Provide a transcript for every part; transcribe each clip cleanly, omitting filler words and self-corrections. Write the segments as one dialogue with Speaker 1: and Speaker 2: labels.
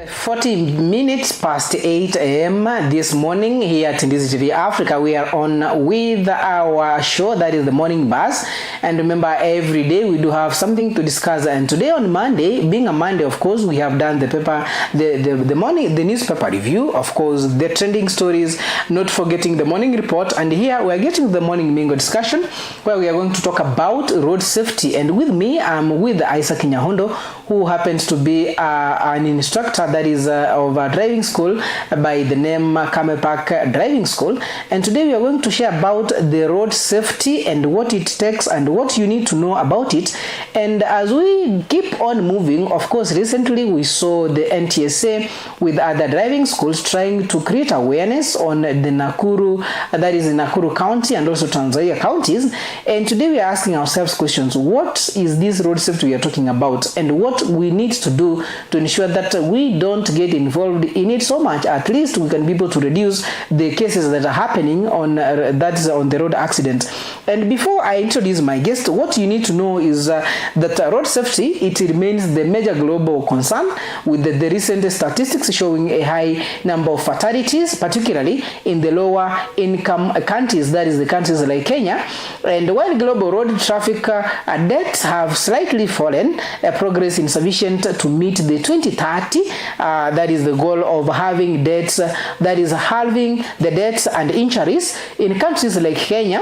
Speaker 1: 40 minutes past 8 a.m. this morning here at Indisi TV Africa. We are on with our show, that is the Morning Buzz. And remember, every day we do have something to discuss. And today on Monday, being a Monday, of course, we have done the newspaper review, of course, the trending stories, not forgetting the morning report. And here we are getting the morning Mingo discussion, where we are going to talk about road safety. And with me, I'm with Isaac Nyahondo, who happens to be an instructor that is of a driving school by the name Kame Park Driving School. And today we are going to share about the road safety and what it takes and what you need to know about it. And as we keep on moving, of course, recently we saw the NTSA with other driving schools trying to create awareness on the Nakuru, that is in Nakuru County and also Trans Nzoia counties. And today we are asking ourselves questions. What is this road safety we are talking about, and what we need to do to ensure that we don't get involved in it so much? At least we can be able to reduce the cases that are happening on on the road accident. And before I introduce my guest, what you need to know is that road safety, it remains the major global concern, with the recent statistics showing a high number of fatalities, particularly in the lower income countries, that is the countries like Kenya. And while global road traffic deaths have slightly fallen, progress insufficient to meet the 2030, that is the goal of having deaths, that is halving the deaths and injuries in countries like Kenya.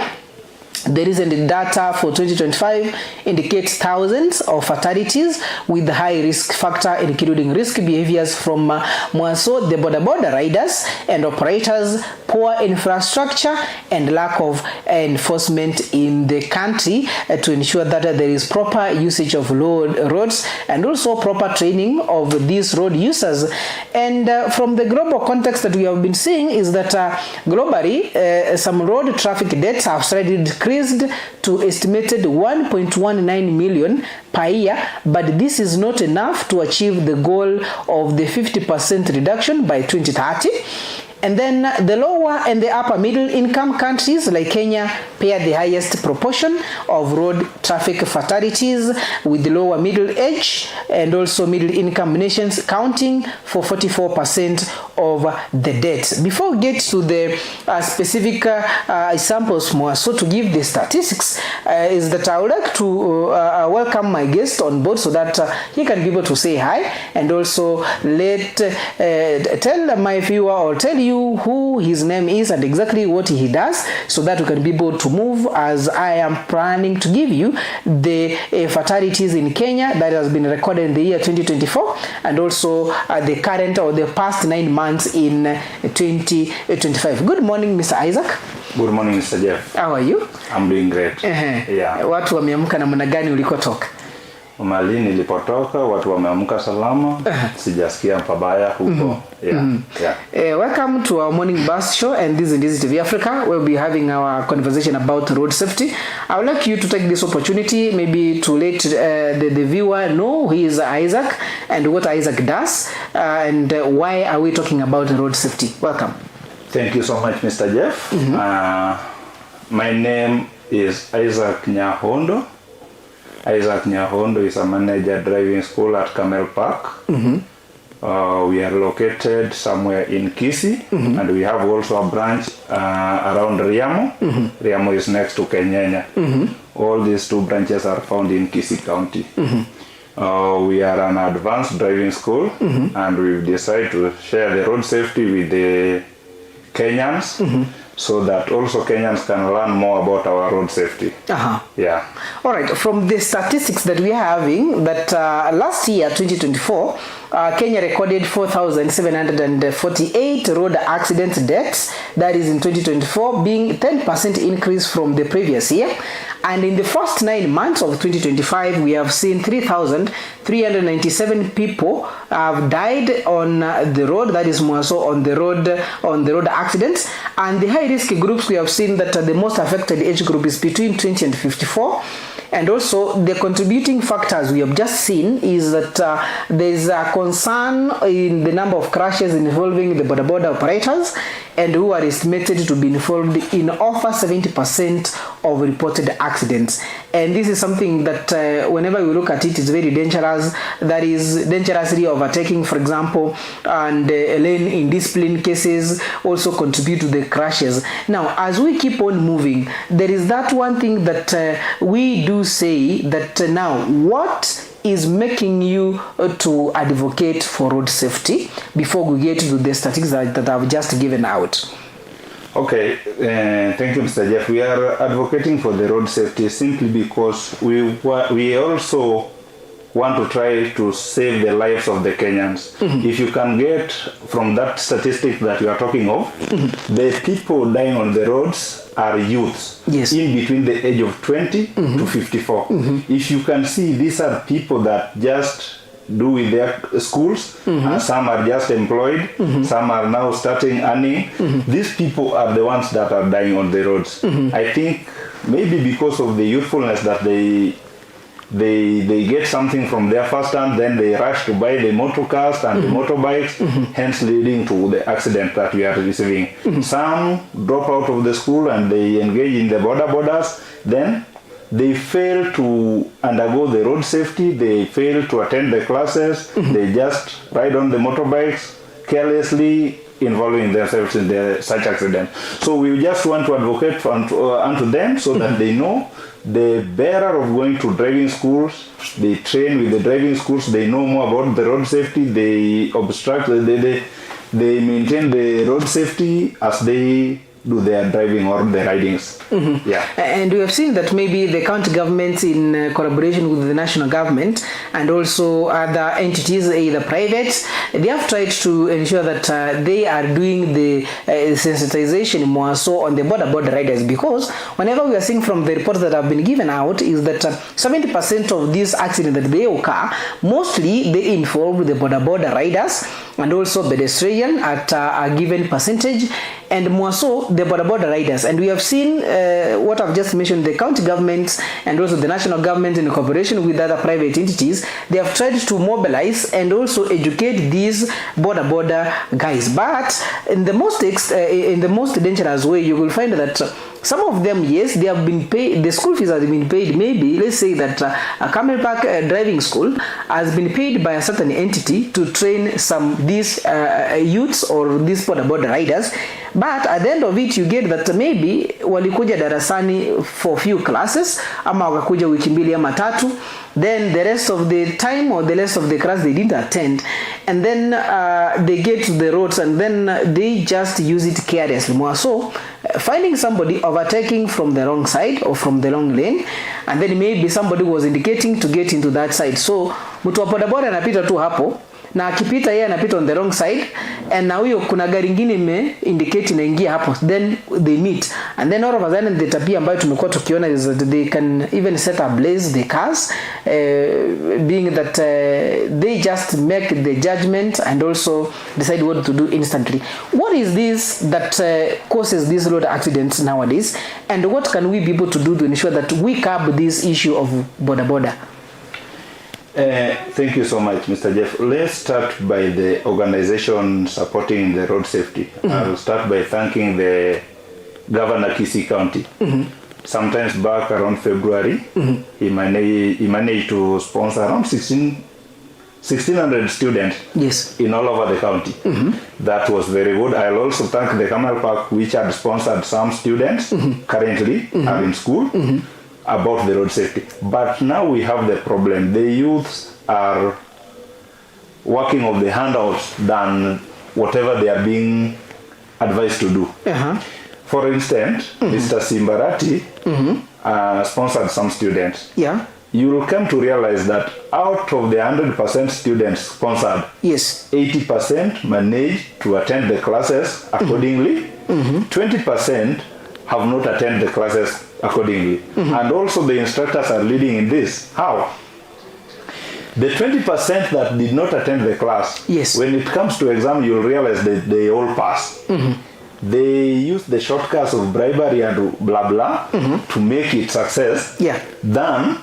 Speaker 1: The recent data for 2025 indicates thousands of fatalities with high risk factor, including risk behaviors from Mwaso, the border riders and operators, poor infrastructure, and lack of enforcement in the country to ensure that there is proper usage of roads and also proper training of these road users. And from the global context that we have been seeing is that globally, some road traffic deaths have slightly decreased to estimated 1.19 million per year, but this is not enough to achieve the goal of the 50% reduction by 2030. And then the lower and the upper middle income countries like Kenya bear the highest proportion of road traffic fatalities, with the lower middle age and also middle income nations counting for 44% of the deaths. Before we get to the specific examples more, so to give the statistics, is that I would like to welcome my guest on board so that he can be able to say hi and also tell my viewer or tell you who his name is and exactly what he does, so that we can be able to move, as I am planning to give you the fatalities in Kenya that has been recorded in the year 2024 and also the current or the past 9 months in 2025. Good morning, Mr. Isaac.
Speaker 2: Good morning, Mr. Jeff.
Speaker 1: How are you?
Speaker 2: I'm doing great. Yeah.
Speaker 1: Watu wameamka namna gani ulikotoka?
Speaker 2: Mali nilipotoka watu wameamka salama. Sijasikia pabaya huko.
Speaker 1: Welcome to our morning bus show, and this is Indisi TV Africa. We'll be having our conversation about road safety. I would like you to take this opportunity maybe to let the viewer know who is Isaac and what Isaac does, and why are we talking about road safety. Welcome.
Speaker 2: Thank you so much, Mr. Jeff. My name is Isaac Nyahondo. Isaac Nyahondo is a manager driving school at Kame Park. We are located somewhere in Kisii, and we have also a branch around Riamo. Riamo is next to Kenyanya. All these two branches are found in Kisii County. We are an advanced driving school, and we've decided to share the road safety with the Kenyans, so that also Kenyans can learn more about our road safety. Yeah.
Speaker 1: All right. From the statistics that we are having, that last year, 2024, Kenya recorded 4,748 road accident deaths. That is in 2024, being 10% increase from the previous year. And in the first 9 months of 2025, we have seen 3,397 people have died on the road. That is more so on the road accidents. And the high risk groups, we have seen that the most affected age group is between 20 and 54. And also the contributing factors we have just seen is that there's a concern in the number of crashes involving the border operators, and who are estimated to be involved in over 70% of reported accidents. And this is something that whenever we look at it, is very dangerous. That is dangerously overtaking, for example, and lane indiscipline cases also contribute to the crashes. Now, as we keep on moving, there is that one thing that we do say that now, what is making you to advocate for road safety before we get to the statistics that I've just given out?
Speaker 2: Okay, thank you, Mr. Jeff. We are advocating for the road safety simply because we also want to try to save the lives of the Kenyans. If you can get from that statistic that you are talking of, the people dying on the roads are youths,
Speaker 1: yes,
Speaker 2: in between the age of 20 to 54. If you can see, these are people that just do with their schools, and some are just employed, some are now starting earning. These people are the ones that are dying on the roads. I think maybe because of the youthfulness that they get something from their first hand, then they rush to buy the motor cars and the motorbikes, hence leading to the accident that we are receiving. Some drop out of the school and they engage in the borders, then they fail to undergo the road safety, they fail to attend the classes, they just ride on the motorbikes carelessly, involving themselves in such accident. So we just want to advocate unto them so that they know the bearer of going to driving schools, they train with the driving schools, they know more about the road safety, they maintain the road safety as they do their driving or their ridings. Yeah.
Speaker 1: And we have seen that maybe the county governments, in collaboration with the national government and also other entities, either private, they have tried to ensure that they are doing the sensitization more so on the border riders, because whenever we are seeing from the reports that have been given out is that 70% of these accidents that they occur, mostly they involve the border riders and also pedestrian at a given percentage, and more so the border riders. And we have seen what I've just mentioned, the county governments and also the national government in cooperation with other private entities, they have tried to mobilize and also educate these border guys. But in the most dangerous way, you will find that some of them, yes, they have been paid, the school fees have been paid. Maybe let's say that a Camel Park driving school has been paid by a certain entity to train these youths or these border riders, but at the end of it you get that maybe walikuja darasani for few classes ama wakakuja wiki mbili ama tatu, then the rest of the time or the rest of the class they didn't attend, and then they get to the roads and then they just use it carelessly. More so finding somebody overtaking from the wrong side or from the wrong lane, and then maybe somebody was indicating to get into that side, so mtu wa bodaboda anapita tu hapo na akipita yeye anapita on the wrong side, and na huyo kuna gari nyingine ime indicate inaingia hapo, then they meet, and then all of a sudden the tabia ambayo tumekuwa tukiona is that they can even set ablaze the cars, being that they just make the judgment and also decide what to do instantly. What is this that causes these road accidents nowadays, and what can we be able to do to ensure that we curb this issue of border?
Speaker 2: Thank you so much, Mr. Jeff. Let's start by the organization supporting the road safety. I'll start by thanking the Governor Kisii County. Sometimes back around February, he managed to sponsor around 1,600 students, yes, in all over the county. That was very good. I'll also thank the Camel Park, which had sponsored some students currently are in school, about the road safety. But now we have the problem. The youths are working on the handouts than whatever they are being advised to do. For instance, Mr. Simbarati sponsored some students. Yeah. You will come to realize that out of the 100% students sponsored, yes, 80% managed to attend the classes accordingly. 20% have not attended the classes accordingly. And also the instructors are leading in this. How? The 20% that did not attend the class, yes, when it comes to exam, you'll realize that they all pass. They use the shortcuts of bribery and blah blah to make it success, than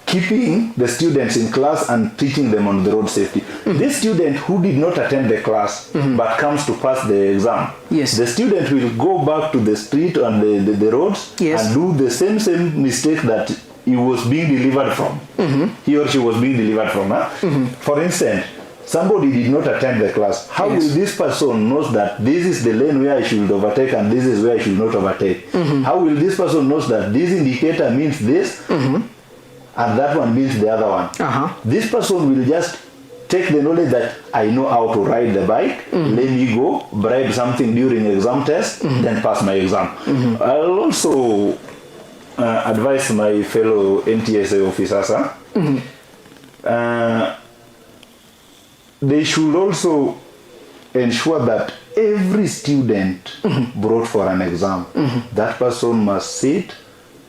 Speaker 2: keeping the students in class and teaching them on the road safety. This student who did not attend the class but comes to pass the exam,
Speaker 1: Yes.
Speaker 2: the student will go back to the street and the roads
Speaker 1: Yes.
Speaker 2: and do the same mistake that he was being delivered from. He or she was being delivered from. For instance, somebody did not attend the class. How
Speaker 1: Yes.
Speaker 2: will this person knows that this is the lane where I should overtake and this is where I should not overtake? How will this person knows that this indicator means this and that one means the other one? This person will just take the knowledge that I know how to ride the bike, let me go, bribe something during exam test, then pass my exam. I'll also advise my fellow NTSA officers, they should also ensure that every student brought for an exam, that person must sit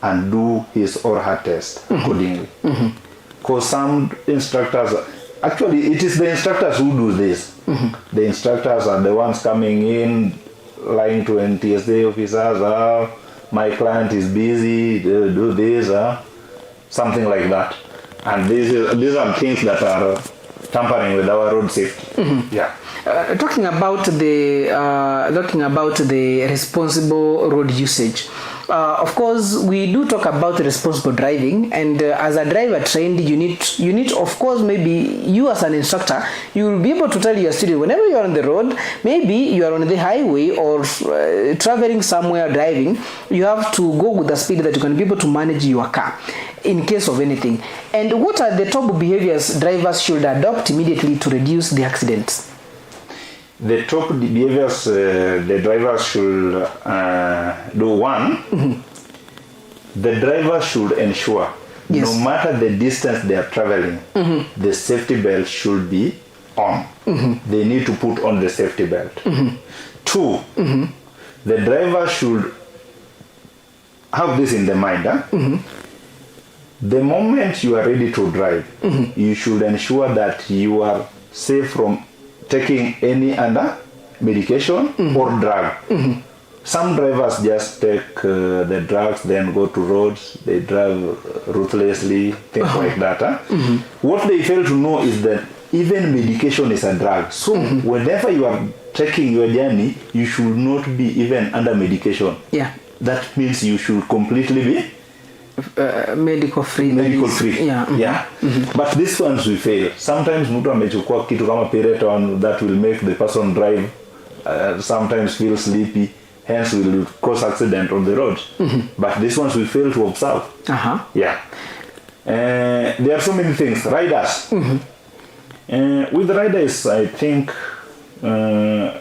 Speaker 2: and do his or her test accordingly. Because some instructors, actually it is the instructors who do this. The instructors are the ones coming in, lying to NTSA officers, my client is busy, do this, something like that. And these are things that are tampering with our road safety. Yeah.
Speaker 1: Talking about the responsible road usage, of course we do talk about responsible driving, and as a driver trained, you need of course, maybe you as an instructor, you will be able to tell your student whenever you are on the road, maybe you are on the highway or traveling somewhere driving, you have to go with the speed that you can be able to manage your car in case of anything. And what are the top behaviors drivers should adopt immediately to reduce the accidents?
Speaker 2: The top behaviors the drivers should do. One, the driver should ensure,
Speaker 1: Yes.
Speaker 2: no matter the distance they are traveling, the safety belt should be on. They need to put on the safety belt. Two, the driver should have this in the mind. The moment you are ready to drive, you should ensure that you are safe from taking any other medication or drug. Some drivers just take the drugs, then go to roads, they drive ruthlessly, things like that. What they fail to know is that even medication is a drug. So whenever you are taking your journey, you should not be even under medication.
Speaker 1: Yeah.
Speaker 2: That means you should completely be
Speaker 1: Medical free.
Speaker 2: medical free.
Speaker 1: Yeah.
Speaker 2: But these ones we fail. Sometimes mtu amechukua kitu kama Piriton that will make the person drive, sometimes feel sleepy, hence will cause accident on the road. But these ones we fail to observe. Yeah. There are so many things. Riders. With riders, I think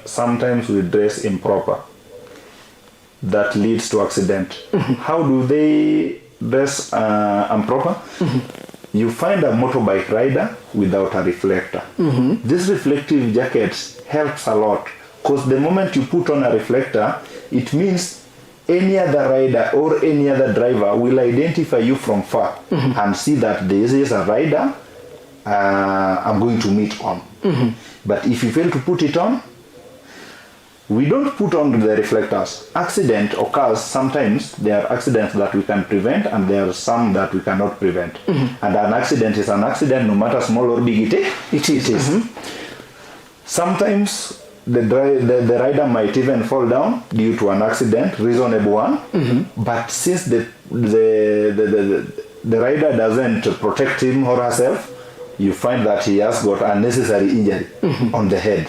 Speaker 2: sometimes we dress improper. That leads to accident. How do they dress improper? You find a motorbike rider without a reflector. This reflective jacket helps a lot, because the moment you put on a reflector, it means any other rider or any other driver will identify you from far and see that this is a rider I'm going to meet on. But if you fail to put it on, we don't put on the reflectors. Accident occurs. Sometimes there are accidents that we can prevent and there are some that we cannot prevent. And an accident is an accident, no matter small or big it is. Sometimes the rider might even fall down due to an accident, reasonable one. But since the rider doesn't protect him or herself, you find that he has got unnecessary injury on the head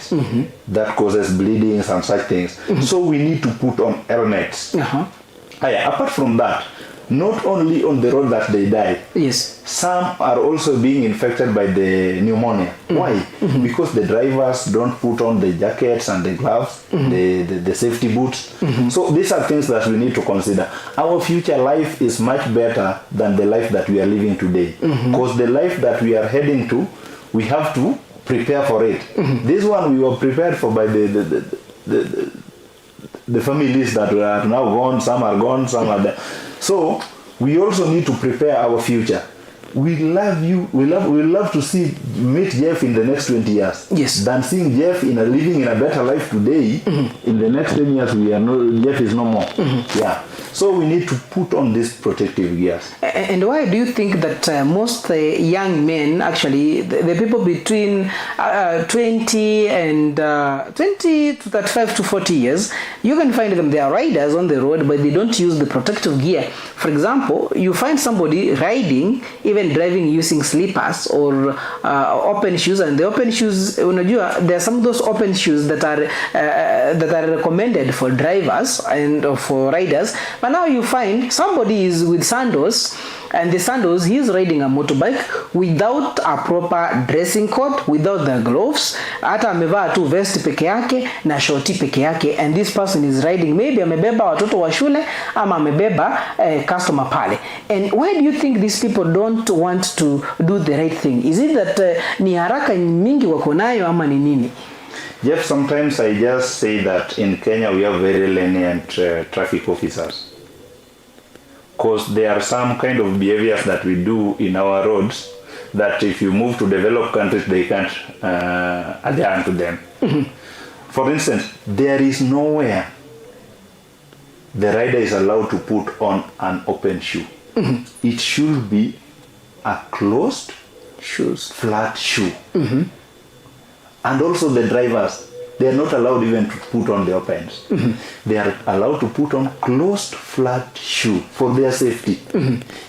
Speaker 2: that causes bleeding and such things. So we need to put on helmets. Apart from that, not only on the road that they die,
Speaker 1: Yes.
Speaker 2: some are also being infected by the pneumonia. Why? Because the drivers don't put on the jackets and the gloves, the safety boots. So these are things that we need to consider. Our future life is much better than the life that we are living today. Because the life that we are heading to, we have to prepare for it. This one we were prepared for by the families that are now gone, some are gone, some are there. So we also need to prepare our future. We love you. We love to meet Jeff in the next 20 years.
Speaker 1: Yes.
Speaker 2: Than seeing Jeff living in a better life today. In the next 10 years, Jeff is no more. Yeah. So we need to put on these protective gears.
Speaker 1: And why do you think that most young men, actually, the people between 20 and 20 to 35 to 40 years, you can find them, they are riders on the road, but they don't use the protective gear. For example, you find somebody riding, even driving using slippers or open shoes, and the open shoes, there are some of those open shoes that are recommended for drivers and for riders. But now you find somebody is with sandals, and the sandals, he is riding a motorbike without a proper dressing coat, without the gloves, hata amevaa tu vest peke yake na shorti peke yake, and this person is riding, maybe amebeba watoto wa shule ama amebeba customer pale. And why do you think these people don't want to do the right thing? Is it that ni haraka mingi wako nayo ama ni nini?
Speaker 2: Jeff, sometimes I just say that in Kenya we have very lenient traffic officers. Because there are some kind of behaviors that we do in our roads that if you move to developed countries, they can't adhere to them. For instance, there is nowhere the rider is allowed to put on an open shoe. It should be a closed
Speaker 1: Shoes.
Speaker 2: flat shoe. And also the drivers, they are not allowed even to put on the opens. They are allowed to put on closed flat shoe for their safety.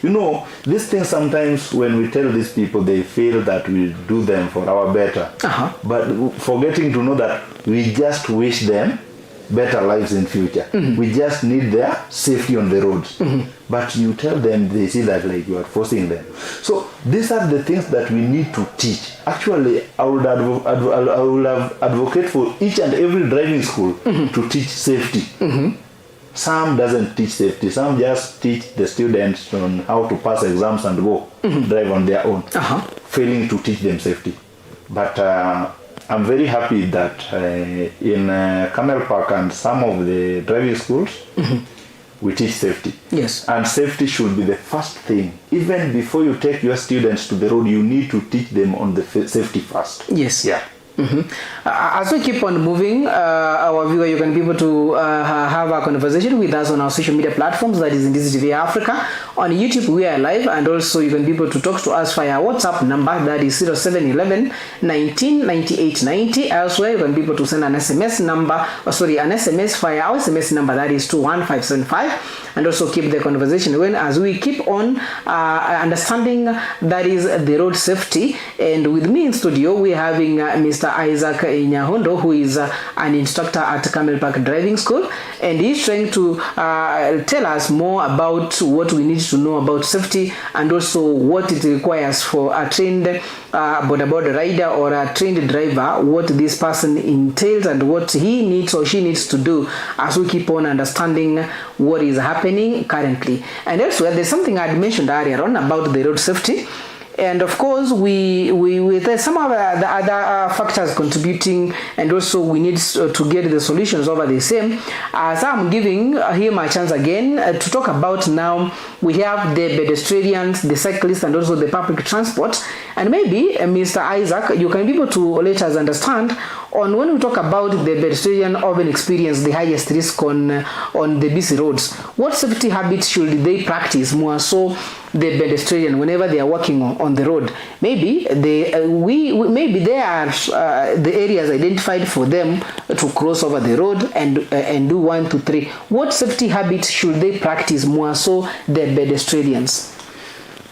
Speaker 2: You know, these things sometimes when we tell these people, they feel that we do them for our better. But forgetting to know that we just wish them better lives in future. We just need their safety on the roads. But you tell them, they see that like you are forcing them. So these are the things that we need to teach. Actually, I would advocate for each and every driving school to teach safety. Some doesn't teach safety. Some just teach the students on how to pass exams and go drive on their own, failing to teach them safety. But I'm very happy that in Camel Park and some of the driving schools, we teach safety.
Speaker 1: Yes.
Speaker 2: And safety should be the first thing. Even before you take your students to the road, you need to teach them on the safety first.
Speaker 1: Yes.
Speaker 2: Yeah.
Speaker 1: As we keep on moving, our viewer, you can be able to have a conversation with us on our social media platforms, that is Ndizi TV Africa. On YouTube, we are live, and also you can be able to talk to us via WhatsApp number, that is 0711 19 98 90. Elsewhere, you can be able to send an SMS number, an SMS via our SMS number, that is 21575, and also keep the conversation going as we keep on understanding that is the road safety. And with me in studio, we are having Mr. Isaac Nyahondo, who is an instructor at Camel Park Driving School, and he's trying to tell us more about what we need to know about safety, and also what it requires for a trained boda rider or a trained driver, what this person entails and what he needs or she needs to do as we keep on understanding what is happening currently. And elsewhere, there's something I had mentioned earlier on about the road safety. And of course, there's some of the other factors contributing, and also we need to get the solutions over the same. As I'm giving him a chance again to talk about now, we have the pedestrians, the cyclists, and also the public transport. And maybe, Mr. Isaac, you can be able to let us understand on when we talk about the pedestrian often experience the highest risk on the busy roads. What safety habits should they practice more so the pedestrian whenever they are walking on the road? Maybe maybe there are the areas identified for them to cross over the road and do 1, 2, 3. What safety habits should they practice more so the pedestrians?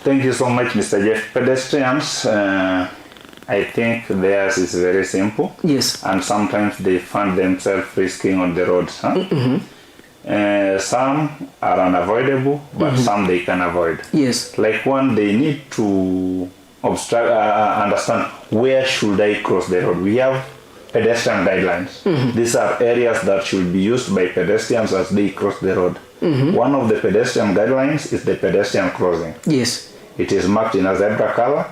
Speaker 2: Thank you so much, Mr. Jeff. Pedestrians, I think theirs is very simple.
Speaker 1: Yes.
Speaker 2: And sometimes they find themselves risking on the roads. Some are unavoidable, but some they can avoid.
Speaker 1: Yes.
Speaker 2: Like one, they need to understand where should I cross the road. We have pedestrian guidelines. These are areas that should be used by pedestrians as they cross the road. One of the pedestrian guidelines is the pedestrian crossing.
Speaker 1: Yes.
Speaker 2: It is marked in a zebra color.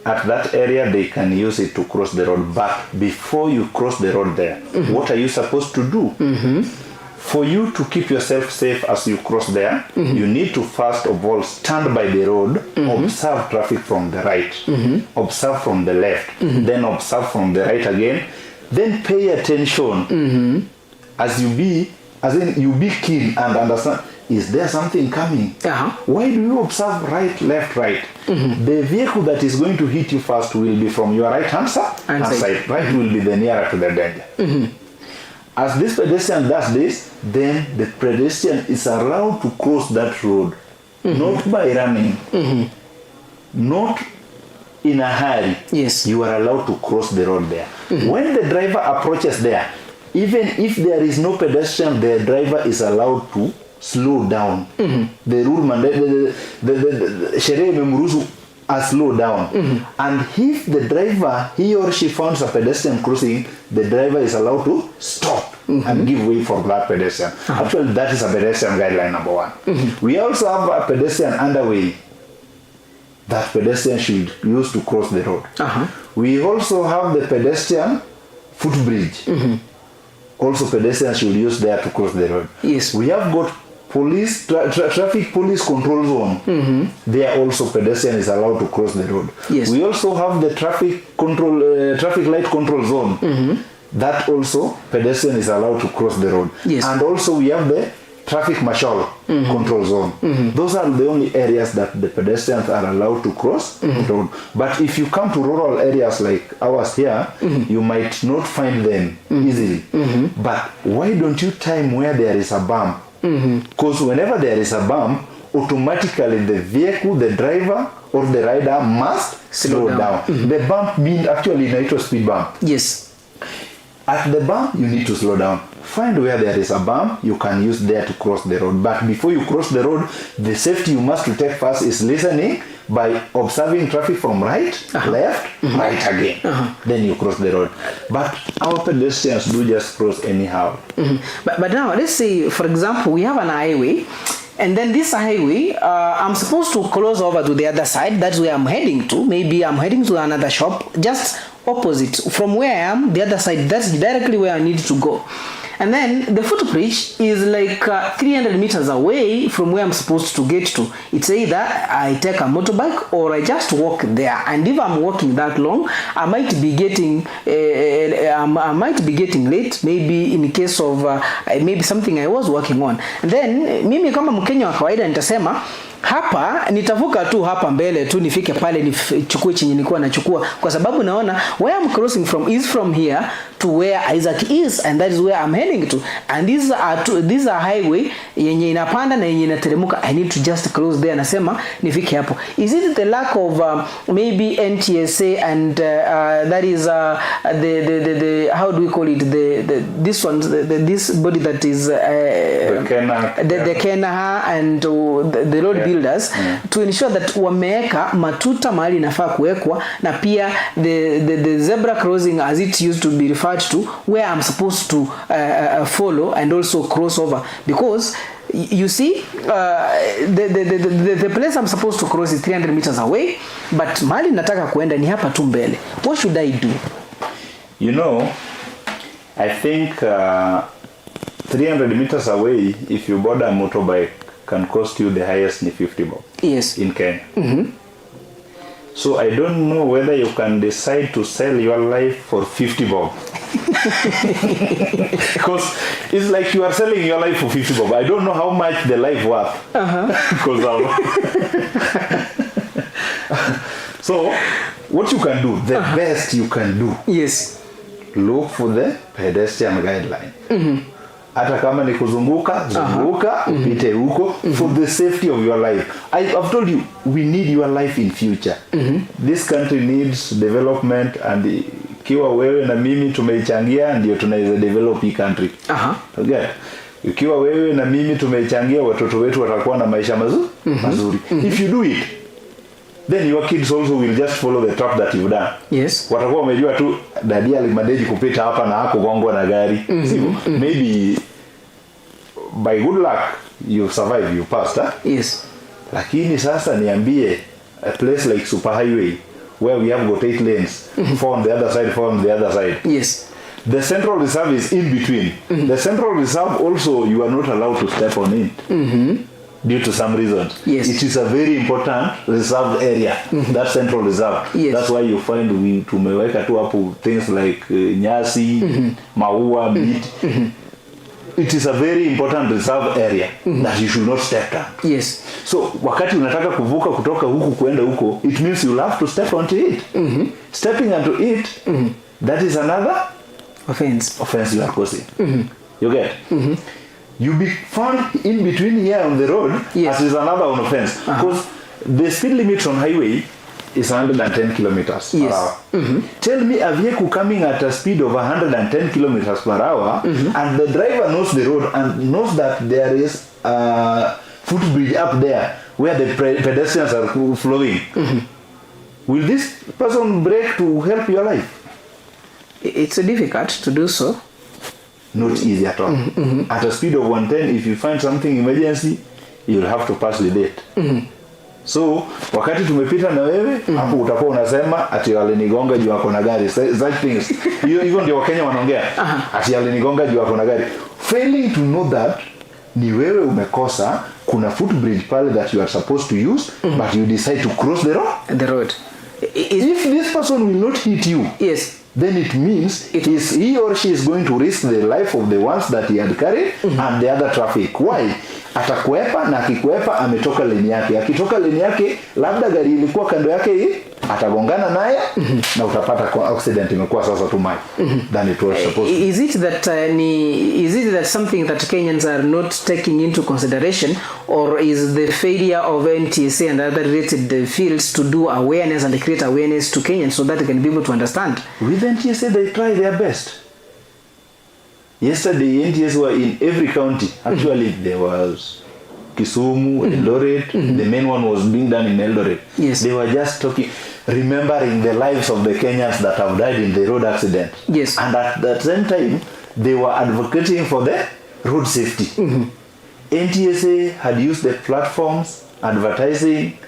Speaker 2: At that area, they can use it to cross the road. But before you cross the road there, what are you supposed to do? For you to keep yourself safe as you cross there, you need to first of all stand by the road, observe traffic from the right, observe from the left, then observe from the right again, then pay attention as you be keen and understand is there something coming?
Speaker 1: Uh-huh.
Speaker 2: Why do you observe right, left, right? The vehicle that is going to hit you first will be from your right hand side. Right will be the nearer to the danger. As this pedestrian does this, then the pedestrian is allowed to cross that road, not by running, not in a hurry.
Speaker 1: Yes.
Speaker 2: You are allowed to cross the road there. When the driver approaches there, even if there is no pedestrian, the driver is allowed to slow down. The rule mandate, the sheria imemruhusu a slow down. And if the driver, he or she finds a pedestrian crossing, the driver is allowed to stop and give way for that pedestrian. Actually, that is a pedestrian guideline number 1. We also have a pedestrian underway that pedestrian should use to cross the road. We also have the pedestrian footbridge. Also pedestrians should use there to cross the road.
Speaker 1: Yes.
Speaker 2: We have got police traffic police control zone. There also pedestrian is allowed to cross the road.
Speaker 1: Yes.
Speaker 2: We also have the traffic light control zone. That also pedestrian is allowed to cross the road.
Speaker 1: Yes.
Speaker 2: And also we have the traffic marshal control zone. Those are the only areas that the pedestrians are allowed to cross the road. But if you come to rural areas like ours here, you might not find them easily. But why don't you time where there is a bump? Because whenever there is a bump, automatically the vehicle, the driver or the rider must slow down. The bump means actually inaitwa speed bump.
Speaker 1: Yes.
Speaker 2: At the bump, you need to slow down. Find where there is a bump, you can use there to cross the road. But before you cross the road, the safety you must take first is listening by observing traffic from right, left, right again. Then you cross the road. But our pedestrians do just cross anyhow.
Speaker 1: But now, let's say, for example, we have an highway. And then this highway, I'm supposed to cross over to the other side. That's where I'm heading to. Maybe I'm heading to another shop. Just opposite. From where I am, the other side, that's directly where I need to go. And then the footbridge is like 300 meters away from where I'm supposed to get to. It's either I take a motorbike or I just walk there. And if I'm walking that long, I might be getting late. Maybe in case of maybe something I was working on. And then mimi kama Mkenya wa kawaida nitasema hapa nitavuka tu hapa mbele tu nifike pale nichukue chenye nilikuwa nachukua, kwa sababu naona where I'm crossing from is from here to where Isaac is, and that is where I'm heading to. And these are highway yenye inapanda na yenye inateremka. I need to just cross there, nasema nifike hapo. Is it the lack of maybe NTSA and that is the how do we call it, this body that is the KENHA and the road builders to ensure that wameweka matuta mahali inafaa kuwekwa, na pia the zebra crossing as it used to be referred to, where I'm supposed to follow and also cross over, because you see the place I'm supposed to cross is 300 meters away, but mahali nataka kuenda ni hapa tu mbele. What should I do?
Speaker 2: You know, I think 300 meters away, if you board a motorbike, can cost you the highest ni 50 bob.
Speaker 1: Yes.
Speaker 2: In Kenya. So I don't know whether you can decide to sell your life for 50 bob. Because it's like you are selling your life for 50 bob. I don't know how much the life worth. Because so what you can do, the best you can do.
Speaker 1: Yes.
Speaker 2: Look for the pedestrian guideline. Hata kama ni kuzunguka, zunguka, upite huko for the safety of your life. I've told you, we need your life in future. This country needs development, and ikiwa wewe na mimi tumeichangia ndio tunaweza develop hii country. Okay. Ikiwa wewe na mimi tumeichangia, watoto wetu watakuwa na maisha mazuri. If you do it, then your kids also will just follow the track that you've done.
Speaker 1: Yes.
Speaker 2: Watakuwa wamejua tu dadi alimadeji kupita hapa na hako gongwa na gari. Maybe by good luck you survive, you passed.
Speaker 1: Yes.
Speaker 2: Lakini sasa niambie, a place like Superhighway where we have got 8 lanes, 4 on the other side, 4 on the other side.
Speaker 1: Yes.
Speaker 2: The Central Reserve is in between. The Central Reserve also, you are not allowed to step on it. Due to some reasons.
Speaker 1: Yes.
Speaker 2: It is a very important reserved area, that Central Reserve.
Speaker 1: Yes.
Speaker 2: That's why you find we tumeweka tu hapo things like nyasi, maua, miti. it is a very important reserve area that you should not step down.
Speaker 1: Yes.
Speaker 2: So wakati unataka kuvuka kutoka huku kwenda huko, it means you'll have to step onto it. Stepping onto it, that is another offense you are causing. You get? You be found in between here on the road, as is another offense. Because the speed limit on highway is 110 kilometers per hour. Tell me a vehicle coming at a speed of 110 kilometers per hour, and the driver knows the road and knows that there is a footbridge up there where the pedestrians are flowing. Will this person brake to help your life?
Speaker 1: It's difficult to do so.
Speaker 2: Not easy at all. At a speed of 110, if you find something emergency, you'll have to pass the date. So wakati tumepita na wewe hapo utakuwa unasema ati alinigonga juu ako na gari. Such things. Hivyo ndio Wakenya wanaongea. Ati alinigonga juu ako na gari. Failing to know that ni wewe umekosa, kuna footbridge pale that you are supposed to use, but you decide to cross the road. If this person will not hit you, then it means he or she is going to risk the life of the ones that he had carried and the other traffic. Why? Atakwepa, na akikwepa ametoka leni yake. Akitoka leni yake, labda gari ilikuwa kando yake hii, atagongana naye na utapata accident imekuwa sasa too much than it was supposed to.
Speaker 1: Is it that something that Kenyans are not taking into consideration, or is the failure of NTSA and other related fields to do awareness and create awareness to Kenyans so that they can be able to understand?
Speaker 2: With NTSA, they try their best. Yesterday, NTS were in every county. Actually, there was Kisumu, Eldoret. The main one was being done in Eldoret.
Speaker 1: Yes.
Speaker 2: They were just talking, remembering the lives of the Kenyans that have died in the road accident.
Speaker 1: Yes.
Speaker 2: And at the same time, they were advocating for the road safety. NTSA had used the platforms, advertising.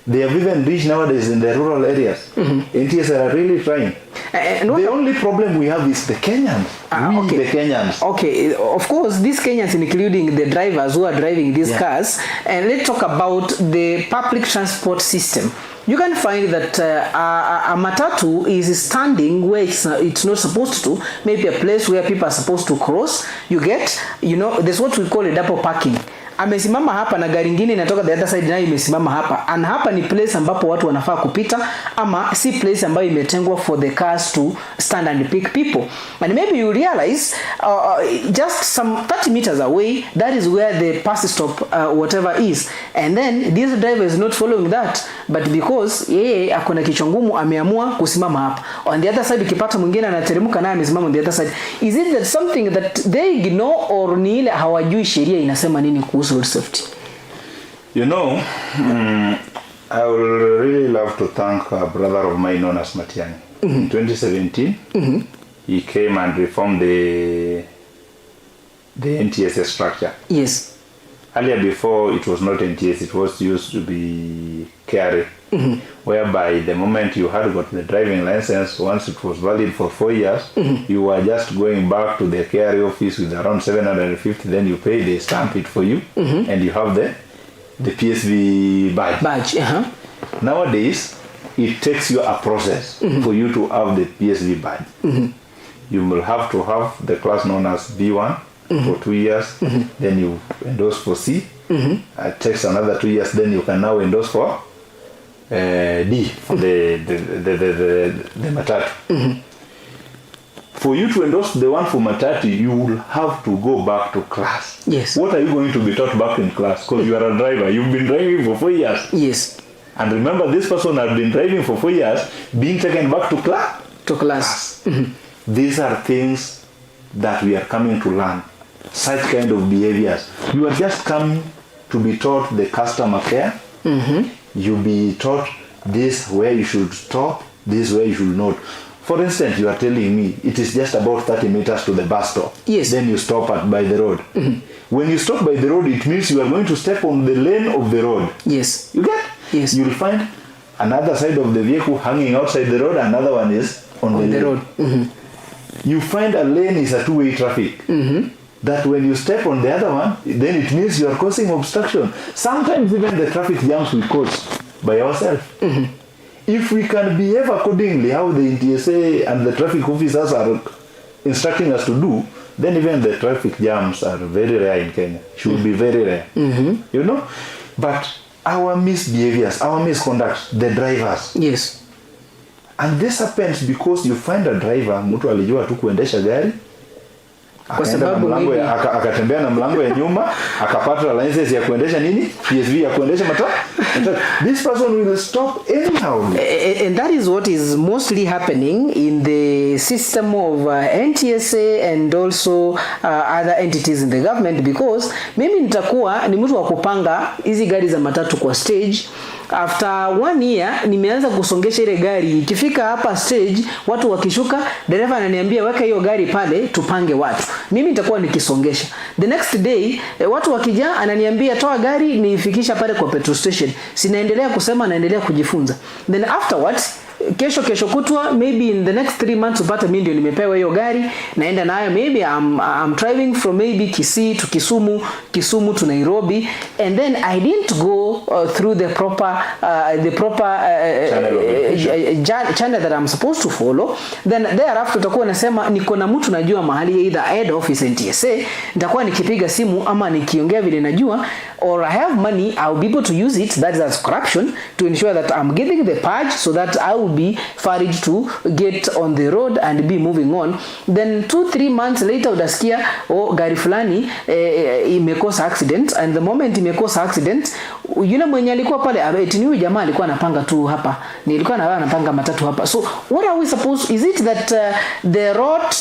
Speaker 2: They have even reached nowadays in the rural areas. NTSA are really trying. The only problem we have is the Kenyans. The Kenyans.
Speaker 1: Okay, of course, these Kenyans, including the drivers who are driving these cars. And let's talk about the public transport system. You can find that a matatu is standing where it's not supposed to, maybe a place where people are supposed to cross. There's what we call a double parking. Amesimama hapa na gari nyingine inatoka the other side nayo imesimama hapa. And hapa ni place ambapo watu wanafaa kupita, ama si place ambayo imetengwa for the cars to stand and pick people. And maybe you realize just some 30 meters away, that is where the pass stop whatever is. And then this driver is not following that, but because yeye akona kichwa ngumu ameamua kusimama hapa. On the other side ukipata mwingine anateremka naye amesimama on the other side. Is it that something that they ignore, or ni ile hawajui sheria inasema nini kuhusu road safety?
Speaker 2: I would really love to thank a brother of mine known as Matiang'i. In 2017, he came and reformed the NTSA structure.
Speaker 1: Yes.
Speaker 2: Earlier, before, it was not NTSA, it was used to be KRA, whereby the moment you had got the driving license, once it was valid for 4 years, you were just going back to the KRA office with around 750, then you pay, they stamp it for you, and you have the PSV badge. Nowadays, it takes you a process for you to have the PSV badge. You will have to have the class known as B1 for 2 years, then you endorse for C. It takes another 2 years, then you can now endorse for D, for the matatu. For you to endorse the one for matatu, you will have to go back to class.
Speaker 1: Yes.
Speaker 2: What are you going to be taught back in class? Because you are a driver. You've been driving for 4 years.
Speaker 1: Yes.
Speaker 2: And remember, this person has been driving for 4 years, being taken back to class. These are things that we are coming to learn. Such kind of behaviors. You are just coming to be taught the customer care. You'll be taught this where you should stop, this where you should not. For instance, you are telling me it is just about 30 meters to the bus stop.
Speaker 1: Yes.
Speaker 2: Then you stop by the road. When you stop by the road, it means you are going to step on the lane of the road.
Speaker 1: Yes.
Speaker 2: You get?
Speaker 1: Yes.
Speaker 2: You will find another side of the vehicle hanging outside the road, another one is on the road. You find a lane is a two-way traffic. That when you step on the other one, then it means you are causing obstruction. Sometimes even the traffic jams we cause by ourselves. If we can behave accordingly, how the NTSA and the traffic officers are instructing us to do, then even the traffic jams are very rare in Kenya. Should be very rare. You know? But our misbehaviors, our misconduct, the drivers.
Speaker 1: Yes.
Speaker 2: And this happens because you find a driver, mtu alijua tu kuendesha gari,
Speaker 1: kwa sababu
Speaker 2: akatembea na mlango ya nyuma, akapata license ya kuendesha nini? PSV ya kuendesha matatu. This person will stop anyhow.
Speaker 1: And that is what is mostly happening in the system of NTSA and also other entities in the government, because mimi nitakuwa ni mtu wa kupanga hizi gari za matatu kwa stage. After 1 year nimeanza kusongesha ile gari, ikifika hapa stage watu wakishuka, dereva ananiambia weka hiyo gari pale tupange watu, mimi nitakuwa nikisongesha. The next day watu wakija ananiambia toa gari niifikisha pale kwa petrol station, sinaendelea kusema, naendelea kujifunza. Then afterwards kesho kutwa, maybe in the next 3 months upata mimi ndio nimepewa hiyo gari, naenda nayo, maybe I'm driving from maybe Kisii to Kisumu to Nairobi, and then I didn't go through the proper channel that I'm supposed to follow. Then thereafter utakuwa nasema niko na mtu najua mahali, either head office NTSA, nitakuwa nikipiga simu ama nikiongea vile najua, or I have money, I'll be able to use it, that is as corruption, to ensure that I'm getting the purge so that I will be encouraged to get on the road and be moving on. Then 2-3 months later utasikia gari fulani imekosa accident, and the moment imekosa accident, yule mwenye alikuwa pale eti ni huyu jamaa alikuwa anapanga tu hapa, nilikuwa na anapanga matatu hapa. So what are we supposed, is it that the road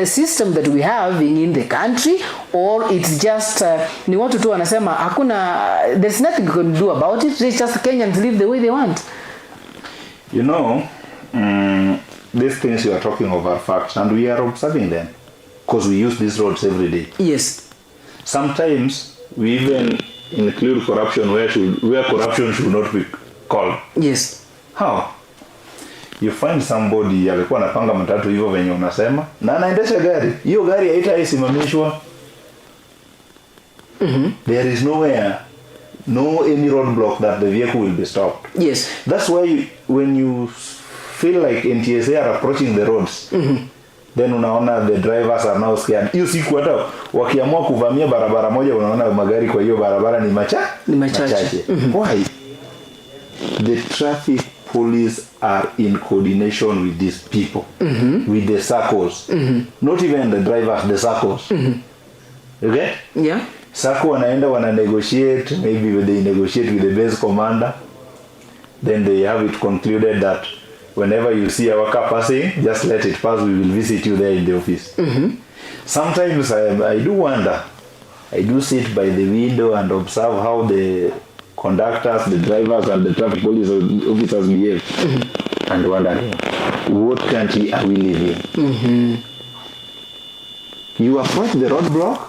Speaker 1: system that we have in the country, or it's just ni watu tu wanasema hakuna, there's nothing you can do about it, it's just Kenyans live the way they want?
Speaker 2: You know, these things you are talking of are facts, and we are observing them because we use these roads every day.
Speaker 1: Yes.
Speaker 2: Sometimes we even include corruption where corruption should not be called.
Speaker 1: Yes.
Speaker 2: How? You find somebody alikuwa anapanga matatu hivyo venye unasema, na anaendesha gari, hiyo gari haitaisimamishwa. There is nowhere, no any roadblock that the vehicle will be stopped.
Speaker 1: Yes.
Speaker 2: That's why when you feel like NTSA are approaching the roads, then unaona the drivers are now scared. Hiyo siku hata wakiamua kuvamia barabara moja, unaona magari kwa hiyo barabara ni machache. Why? The traffic police are in coordination with these people, with the SACCOs, not even the drivers, the SACCOs. Okay?
Speaker 1: Yeah.
Speaker 2: SACCO wana negotiate, maybe they negotiate with the base commander, then they have it concluded that whenever you see our car passing, just let it pass, we will visit you there in the office. Sometimes I do wonder, I do sit by the window and observe how the conductors, the drivers and the traffic police officers behave, and wonder, what country are we living? You approach the roadblock,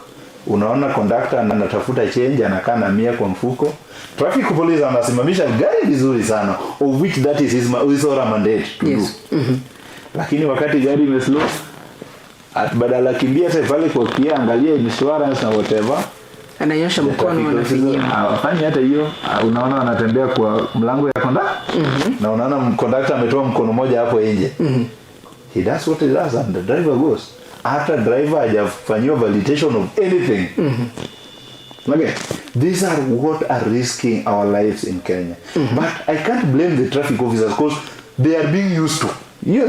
Speaker 2: unaona conductor anatafuta change, anakaa na 100 kwa mfuko, traffic police anasimamisha gari vizuri sana, of which that is his mandate to do. Lakini wakati gari imeslow, badala kimbia hata pale kwa kia, angalia insurance na whatever, ananyosha mkono, anafinyia. Afanye hata hiyo, unaona anatembea kwa mlango ya conductor, na unaona conductor ametoa mkono moja hapo nje. He does what he does and the driver goes. After driver hajafanyiwa validation of anything. Okay, these are what are risking our lives in Kenya. But I can't blame the traffic officers because they are being used to.
Speaker 1: Is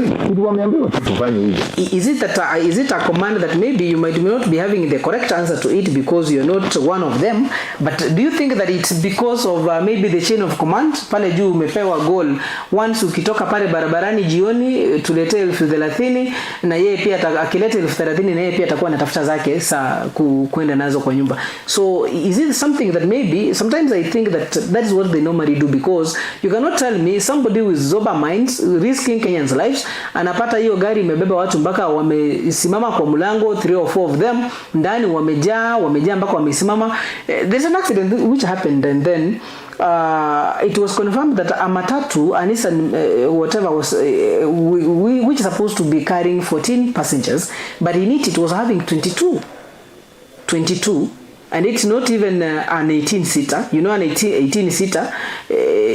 Speaker 1: it a command that maybe you might not be having the correct answer to it because you're not one of them, but do you think that it's because of maybe the chain of command? Pale juu umepewa goal, once ukitoka pale barabarani jioni tulete 30,000, na yeye pia akileta 30,000 na yeye pia atakuwa anatafuta zake saa kwenda nazo kwa nyumba. So is it something that maybe sometimes I think that is what they normally do, because you cannot tell me somebody with sober minds risking Kenyans lives anapata hiyo gari imebeba watu mpaka wamesimama kwa mlango, 3 or 4 of them ndani wamejaa mpaka wamesimama. There's an accident which happened, and then it was confirmed that a matatu, a Nissan whatever was which is supposed to be carrying 14 passengers, but in it was having 22, and it's not even an 18-seater. You know, an 18-seater,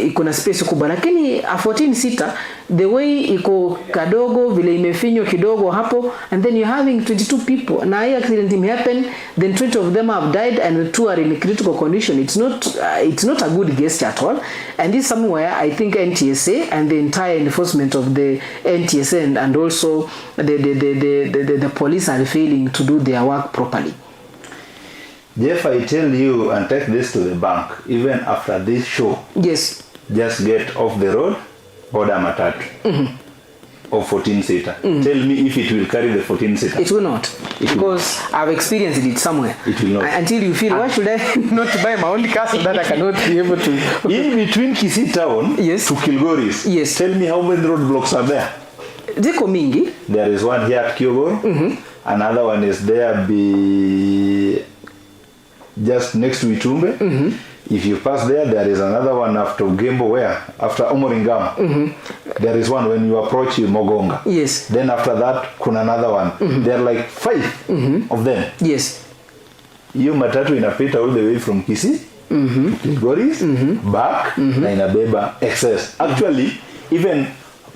Speaker 1: iko na space kubwa, lakini a 14 seater the way iko kadogo vile imefinywa kidogo hapo, and then you're having 22 people na hii accident happen, then 20 of them have died and 2 are in critical condition. It's not a good gesture at all, and this is somewhere I think NTSA and the entire enforcement of the NTSA and also the police are failing to do their work properly.
Speaker 2: Jeff, I tell you, and take this to the bank, even after this show,
Speaker 1: yes,
Speaker 2: just get off the road, order matatu of 14-seater. Tell me if it will carry the 14-seater.
Speaker 1: It will not, because I've experienced it somewhere.
Speaker 2: It will not.
Speaker 1: Until you feel, why should I not buy my own car so that I cannot be able to...
Speaker 2: In between Kisii town to Kilgoris,
Speaker 1: yes,
Speaker 2: tell me how many roadblocks are there?
Speaker 1: Ziko mingi.
Speaker 2: There is one here at Kilgore. Another one is there just next to Itumbe. If you pass there, there is another one after Ugembo, where? After Omoringam. There is one when you approach Mogonga.
Speaker 1: Yes.
Speaker 2: Then after that, kuna another one. There are like 5 of them.
Speaker 1: Yes.
Speaker 2: Hiyo matatu inapita all the way from Kisii to Kilgoris, back, na inabeba excess. Actually, even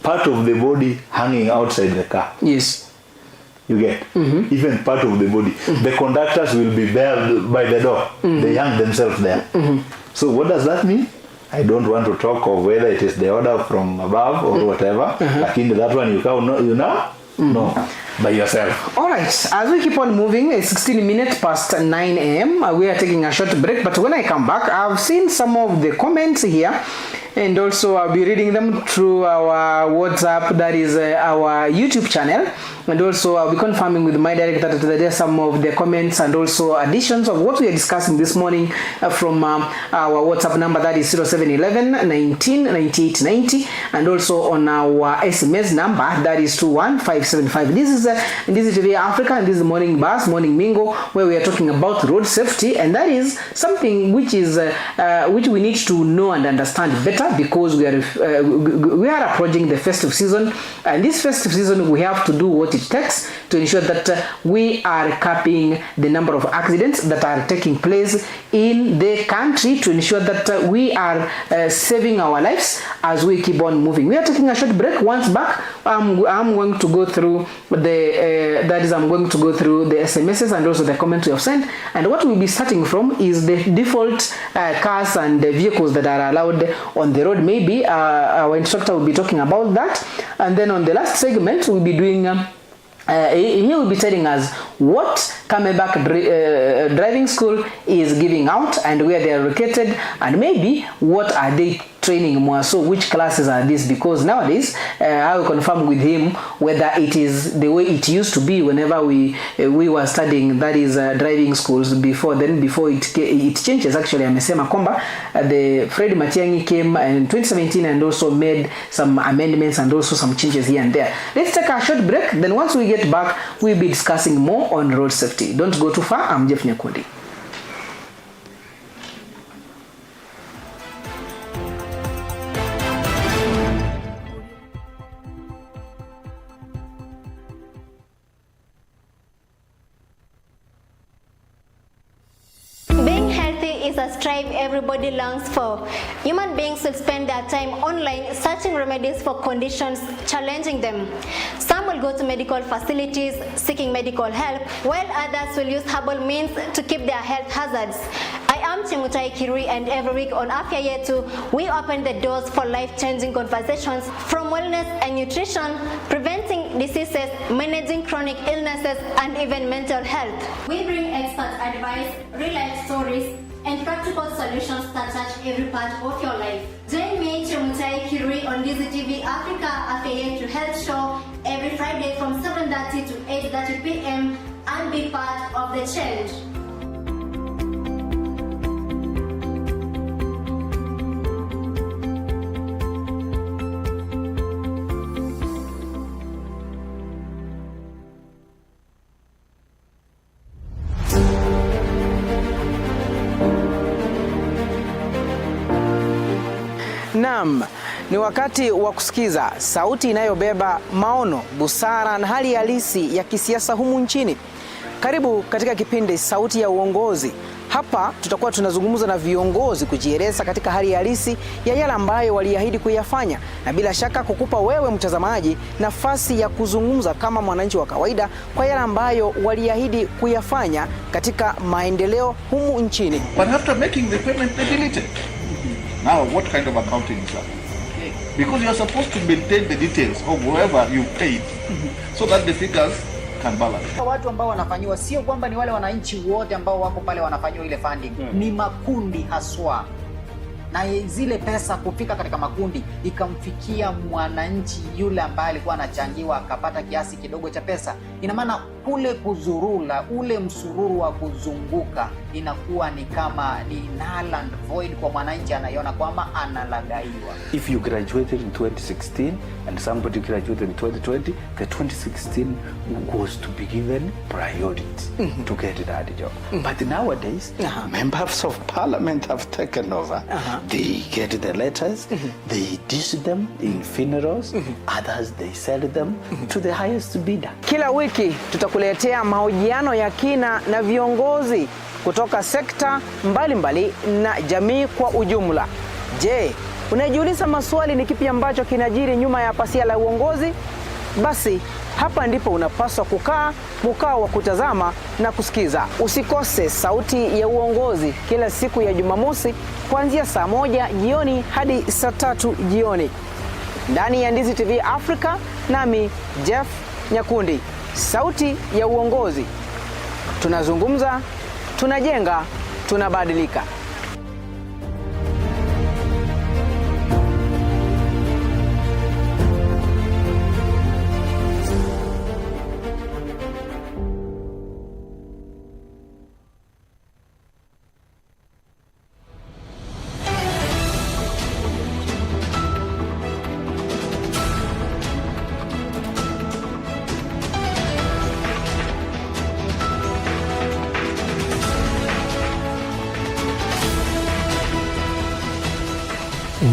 Speaker 2: part of the body hanging outside the car.
Speaker 1: Yes.
Speaker 2: You get? Even part of the body. The conductors will be there by the door. They hang themselves there. So what does that mean? I don't want to talk of whether it is the order from above or whatever. Lakini that one you know? No. By yourself.
Speaker 1: All right. As we keep on moving, it's 16 minutes past 9 a.m. We are taking a short break. But when I come back, I've seen some of the comments here. And also I'll be reading them through our WhatsApp, that is our YouTube channel. And also I'll be confirming with my director that there are some of the comments and also additions of what we are discussing this morning from our WhatsApp number, that is 0711 19 98 90, and also on our SMS number, that is 21575. This is TV Africa, and this is Morning Bus, Morning Mingo, where we are talking about road safety, and that is something which is which we need to know and understand better, because we are approaching the festive season, and this festive season we have to do what it takes to ensure that we are capping the number of accidents that are taking place in the country, to ensure that we are saving our lives as we keep on moving. We are taking a short break. Once back, I'm going to go through I'm going to go through the SMSs and also the comments we have sent, and what we'll be starting from is the default cars and the vehicles that are allowed on the road. Maybe our instructor will be talking about that, and then on the last segment we'll be doing he will be telling us what Camelback driving school is giving out and where they are located, and maybe what are they training more, so which classes are these, because nowadays I will confirm with him whether it is the way it used to be whenever we were studying, that is driving schools before it changes. Actually amesema kwamba the Fred Matiang'i came in 2017 and also made some amendments and also some changes here and there. Let's take a short break, then once we get back we'll be discussing more on road safety. Don't go too far. I'm Jeff Nyakundi.
Speaker 3: Is a strive everybody longs for. Human beings will spend their time online searching remedies for conditions challenging them. Some will go to medical facilities seeking medical help, while others will use herbal means to keep their health hazards. I am Chemutai Kirui, and every week on Afya Yetu, we open the doors for life-changing conversations from wellness and nutrition, preventing diseases, managing chronic illnesses, and even mental health. We bring expert advice, real-life stories, and practical solutions that touch every part of your life. Join me, Chemutai Kirui, on Dizzy TV Africa Afya Yetu Health Show every Friday from 7:30 to 8:30 p.m. and be part of the change.
Speaker 1: Naam, ni wakati wa kusikiza sauti inayobeba maono, busara na hali halisi ya kisiasa humu nchini. Karibu katika kipindi Sauti ya Uongozi. Hapa tutakuwa tunazungumza na viongozi kujieleza katika hali halisi ya yale ambayo waliahidi kuyafanya, na bila shaka kukupa wewe mtazamaji nafasi ya kuzungumza kama mwananchi wa kawaida kwa yale ambayo waliahidi kuyafanya katika maendeleo humu nchini.
Speaker 4: But after making the payment, they delete it. Now, what kind of accounting is that? Because you are supposed to maintain the details of whoever you paid so that the figures can balance.
Speaker 5: Watu ambao wanafanyiwa sio kwamba ni wale wananchi wote ambao wako pale wanafanyiwa ile funding. Ni makundi haswa. Na zile pesa kufika katika makundi ikamfikia mwananchi yule ambaye alikuwa anachangiwa akapata kiasi kidogo cha pesa. Ina maana kule kuzurula, ule msururu wa kuzunguka inakuwa ni kama ni null and void kwa mwananchi, anaiona kwamba analagaiwa.
Speaker 6: If you graduated in 2016 and somebody graduated in 2020, the 2016 was to be given priority to get that job. But nowadays, members of parliament have taken over. They get the letters, they dish them in funerals, others they sell them to the highest bidder.
Speaker 1: Kila wiki tutakuletea mahojiano ya kina na viongozi kutoka sekta mbalimbali na jamii kwa ujumla. Je, unajiuliza maswali ni kipi ambacho kinajiri nyuma ya pasia la uongozi? Basi hapa ndipo unapaswa kukaa mkao wa kutazama na kusikiza. Usikose Sauti ya Uongozi kila siku ya Jumamosi kuanzia saa 1 jioni hadi saa 3 jioni ndani ya Ndizi TV Africa, nami Jeff Nyakundi. Sauti ya Uongozi, tunazungumza, tunajenga, tunabadilika.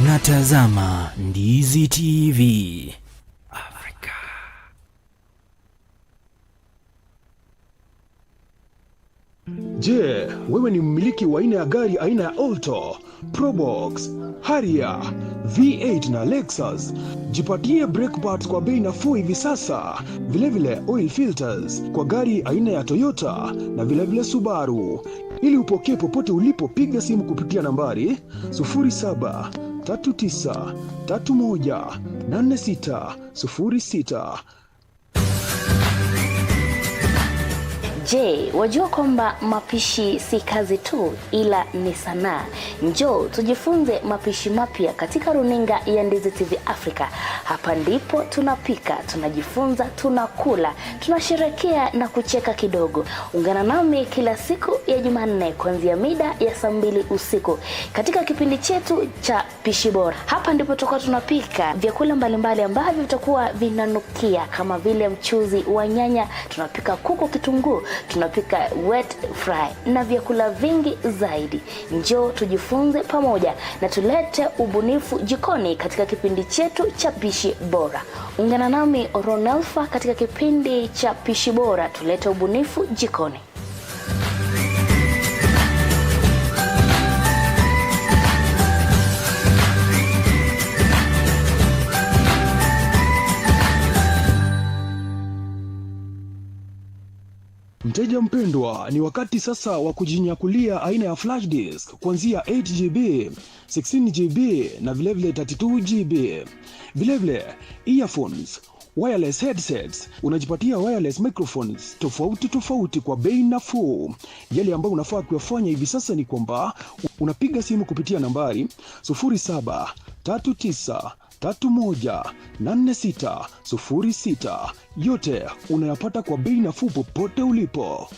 Speaker 7: Unatazama Ndizi TV Africa.
Speaker 8: Je, wewe ni mmiliki wa aina ya gari aina ya Alto, Probox, Harrier, V8 na Lexus? Jipatie brake pads kwa bei nafuu hivi sasa. Vilevile oil filters kwa gari aina ya Toyota na vilevile Subaru. Ili upokee popote ulipo, piga simu kupitia nambari 0739318606.
Speaker 9: Je, wajua kwamba mapishi si kazi tu ila ni sanaa? Njoo tujifunze mapishi mapya katika runinga ya Ndizi TV Africa. Hapa ndipo tunapika, tunajifunza, tunakula, tunasherehekea na kucheka kidogo. Ungana nami kila siku ya Jumanne kuanzia mida ya saa 2 usiku katika kipindi chetu cha Pishi Bora. Hapa ndipo tutakuwa tunapika vyakula mbalimbali ambavyo vitakuwa vinanukia kama vile mchuzi wa nyanya, tunapika kuku kitunguu, tunapika wet fry na vyakula vingi zaidi. Njoo tujifunze pamoja na tulete ubunifu jikoni katika kipindi chetu cha Pishi Bora. Ungana nami Ronelfa katika kipindi cha Pishi Bora, tulete ubunifu jikoni.
Speaker 8: Mteja mpendwa, ni wakati sasa wa kujinyakulia aina ya flash disk kuanzia 8GB, 16GB na vilevile 32GB. Vilevile earphones, wireless headsets, unajipatia wireless microphones tofauti kwa bei nafuu. Yale ambayo unafaa kuyafanya hivi sasa ni kwamba unapiga simu kupitia nambari 0739318606. Yote unayapata kwa bei nafuu popote ulipo.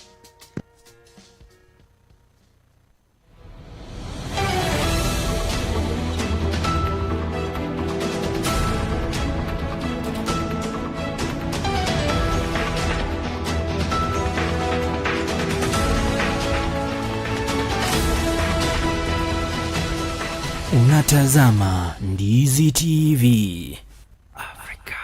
Speaker 7: Unatazama Ndizi TV Africa.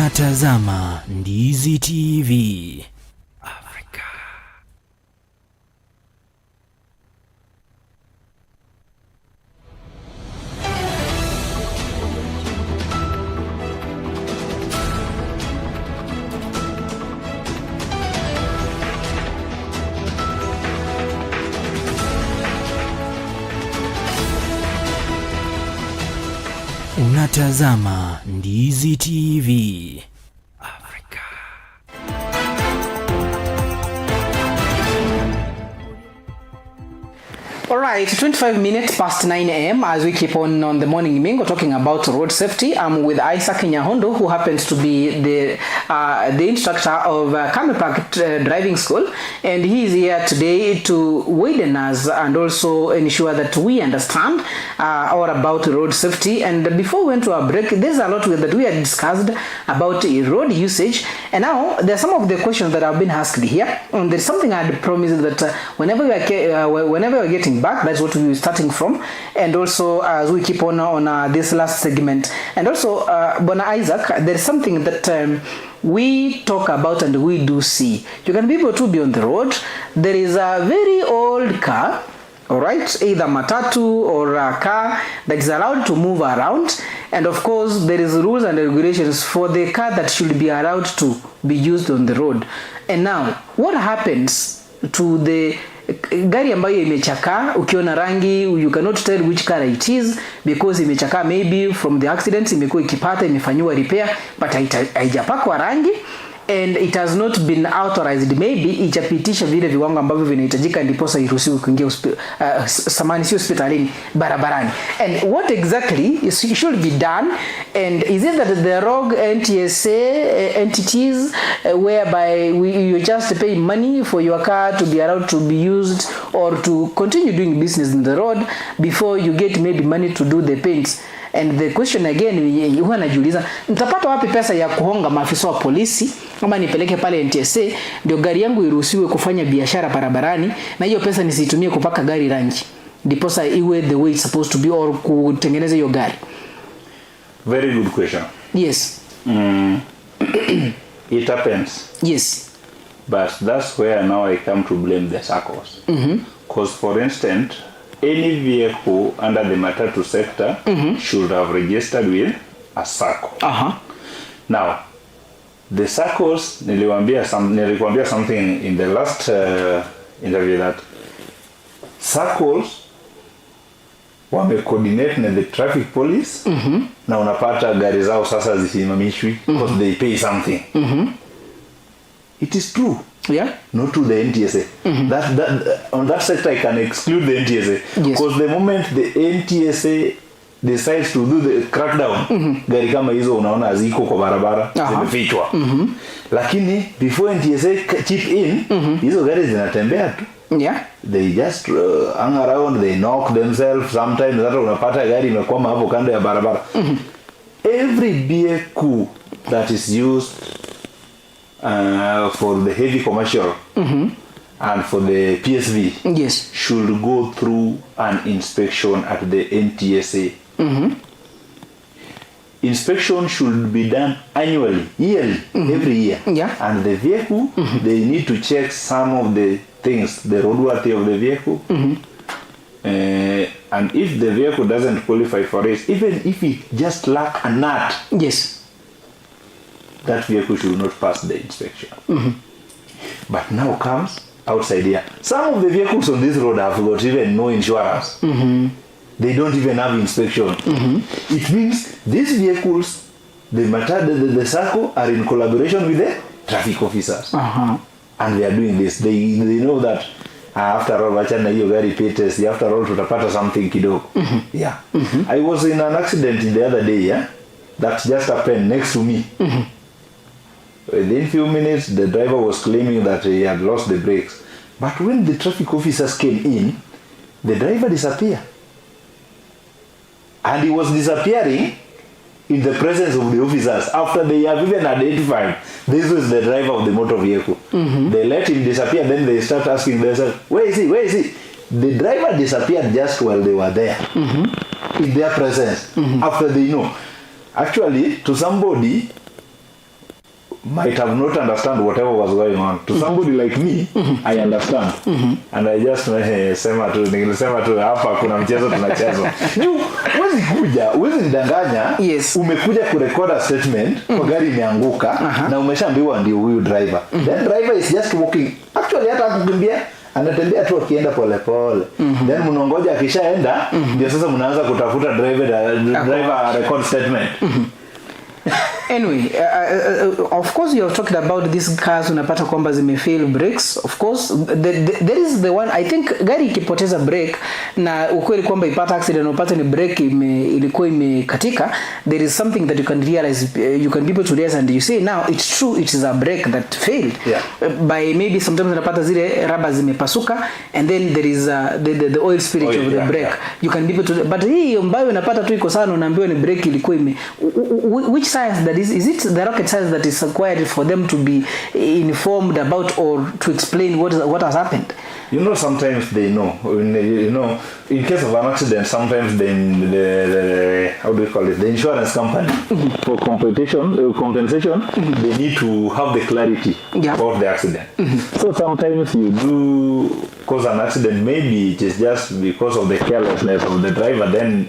Speaker 7: Unatazama Ndizi TV Afrika. Unatazama Ndizi TV Afrika.
Speaker 1: All right, 25 minutes past 9 a.m. as we keep on the morning mingle talking about road safety. I'm with Isaac Nyahondo, who happens to be the instructor of Camel Park Driving School, and he is here today to widen us and also ensure that we understand all about road safety. And before we went to our break, there's a lot that we had discussed about road usage, and now there's some of the questions that have been asked here. And there's something I had promised that whenever we are getting back, that's what we're starting from. And also as we keep on this last segment, and also Bona Isaac, there's something that we talk about and we do see. You can be able to be on the road. There is a very old car, all right, either matatu or a car that is allowed to move around, and of course there is rules and regulations for the car that should be allowed to be used on the road. And now what happens to the gari ambayo imechakaa? Ukiona rangi, you cannot tell which car it is because imechakaa, maybe from the accident imekuwa ikipata, imefanywa repair, but haijapakwa rangi and it has not been authorized, maybe ijapitisha vile viwango ambavyo vinahitajika ndiposa iruhusiwe kuingia hospitalini barabarani. And what exactly should be done? And is it that the rogue NTSA entities whereby you just pay money for your car to be allowed to be used or to continue doing business in the road before you get maybe money to do the paints? And the question again, huwa najiuliza, nitapata wapi pesa ya kuhonga maafisa wa polisi kama nipeleke pale NTSA ndio gari yangu iruhusiwe kufanya biashara barabarani, na hiyo pesa nisitumie kupaka gari rangi ndiposa iwe the way it's supposed to be or kutengeneza hiyo gari?
Speaker 2: Very good question.
Speaker 1: Yes.
Speaker 2: It happens.
Speaker 1: Yes.
Speaker 2: But that's where now I come to blame the SACCOs. Because for instance, any vehicle under the matatu sector should have registered with a SACCO. Now, the SACCOs, nilikwambia something in the last interview that SACCOs wame-coordinate na the traffic police na unapata gari zao sasa zisimamishwi because they pay something. It is true.
Speaker 1: Yeah.
Speaker 2: Not to the NTSA. That on that sector I can exclude the NTSA because the moment the NTSA decides to do the crackdown, gari kama hizo unaona ziko kwa barabara zimefichwa. Lakini before NTSA chip in, hizo gari zinatembea tu.
Speaker 1: Yeah.
Speaker 2: They just hang around, they knock themselves. Sometimes hata unapata gari imekwama hapo kando ya barabara. Every vehicle that is used for the heavy commercial and for the PSV should go through an inspection at the NTSA. Inspection should be done annually, yearly, every year.
Speaker 1: Yeah.
Speaker 2: And the vehicle, they need to check some of the things, the roadworthy of the vehicle. And if the vehicle doesn't qualify for it, even if it just lack a nut, that vehicle should not pass the inspection. But now comes outside here. Some of the vehicles on this road have got even no insurance. They don't even have inspection. It means these vehicles, the SACCO are in collaboration with the traffic officers. And they are doing this. They know that after all, wachana hiyo gari pay after all tutapata something kidogo. Yeah. I was in an accident the other day, that just happened next to me. Within few minutes, the driver was claiming that he had lost the brakes. But when the traffic officers came in, the driver disappeared. And he was disappearing in the presence of the officers after they have even identified this was the driver of the motor vehicle. They let him disappear, then they start asking themselves, where is he? Where is he? The driver disappeared just while they were there, in their presence, after they know. Actually, to somebody, might have not understand whatever was going on. To somebody like me, I understand. And I just nilisema tu hapa kuna mchezo tunacheza. Huwezi nidanganya.
Speaker 1: Yes.
Speaker 2: Umekuja kurecord a statement kwa gari imeanguka na umeshaambiwa ndio huyu driver. Then driver is just walking. Actually hata kukimbia anatembea tu akienda pole pole. Then mnongoja akishaenda ndio sasa mnaanza kutafuta driver record statement.
Speaker 1: Anyway, of course you have talked about these cars unapata kwamba zimefail brakes. Of course there is the one, I think gari ikipoteza brake na ukweli kwamba ipata accident unapata ni brake ilikuwa imekatika, there is something that you can realize, you can be able to realize, and you say now it's true, it is a brake that failed. By maybe sometimes unapata zile rubber zimepasuka and then there is the oil spillage of the brake. You can be able to, but hii ambayo unapata tu iko sana unaambiwa ni brake ilikuwa which science that is it the rocket science that is required for them to be informed about or to explain what has happened?
Speaker 2: You know, sometimes they know. You know, in case of an accident, sometimes the how do you call it? The insurance company for compensation, they need to have the clarity about the accident. So sometimes you do cause an accident. Maybe it is just because of the carelessness of the driver. Then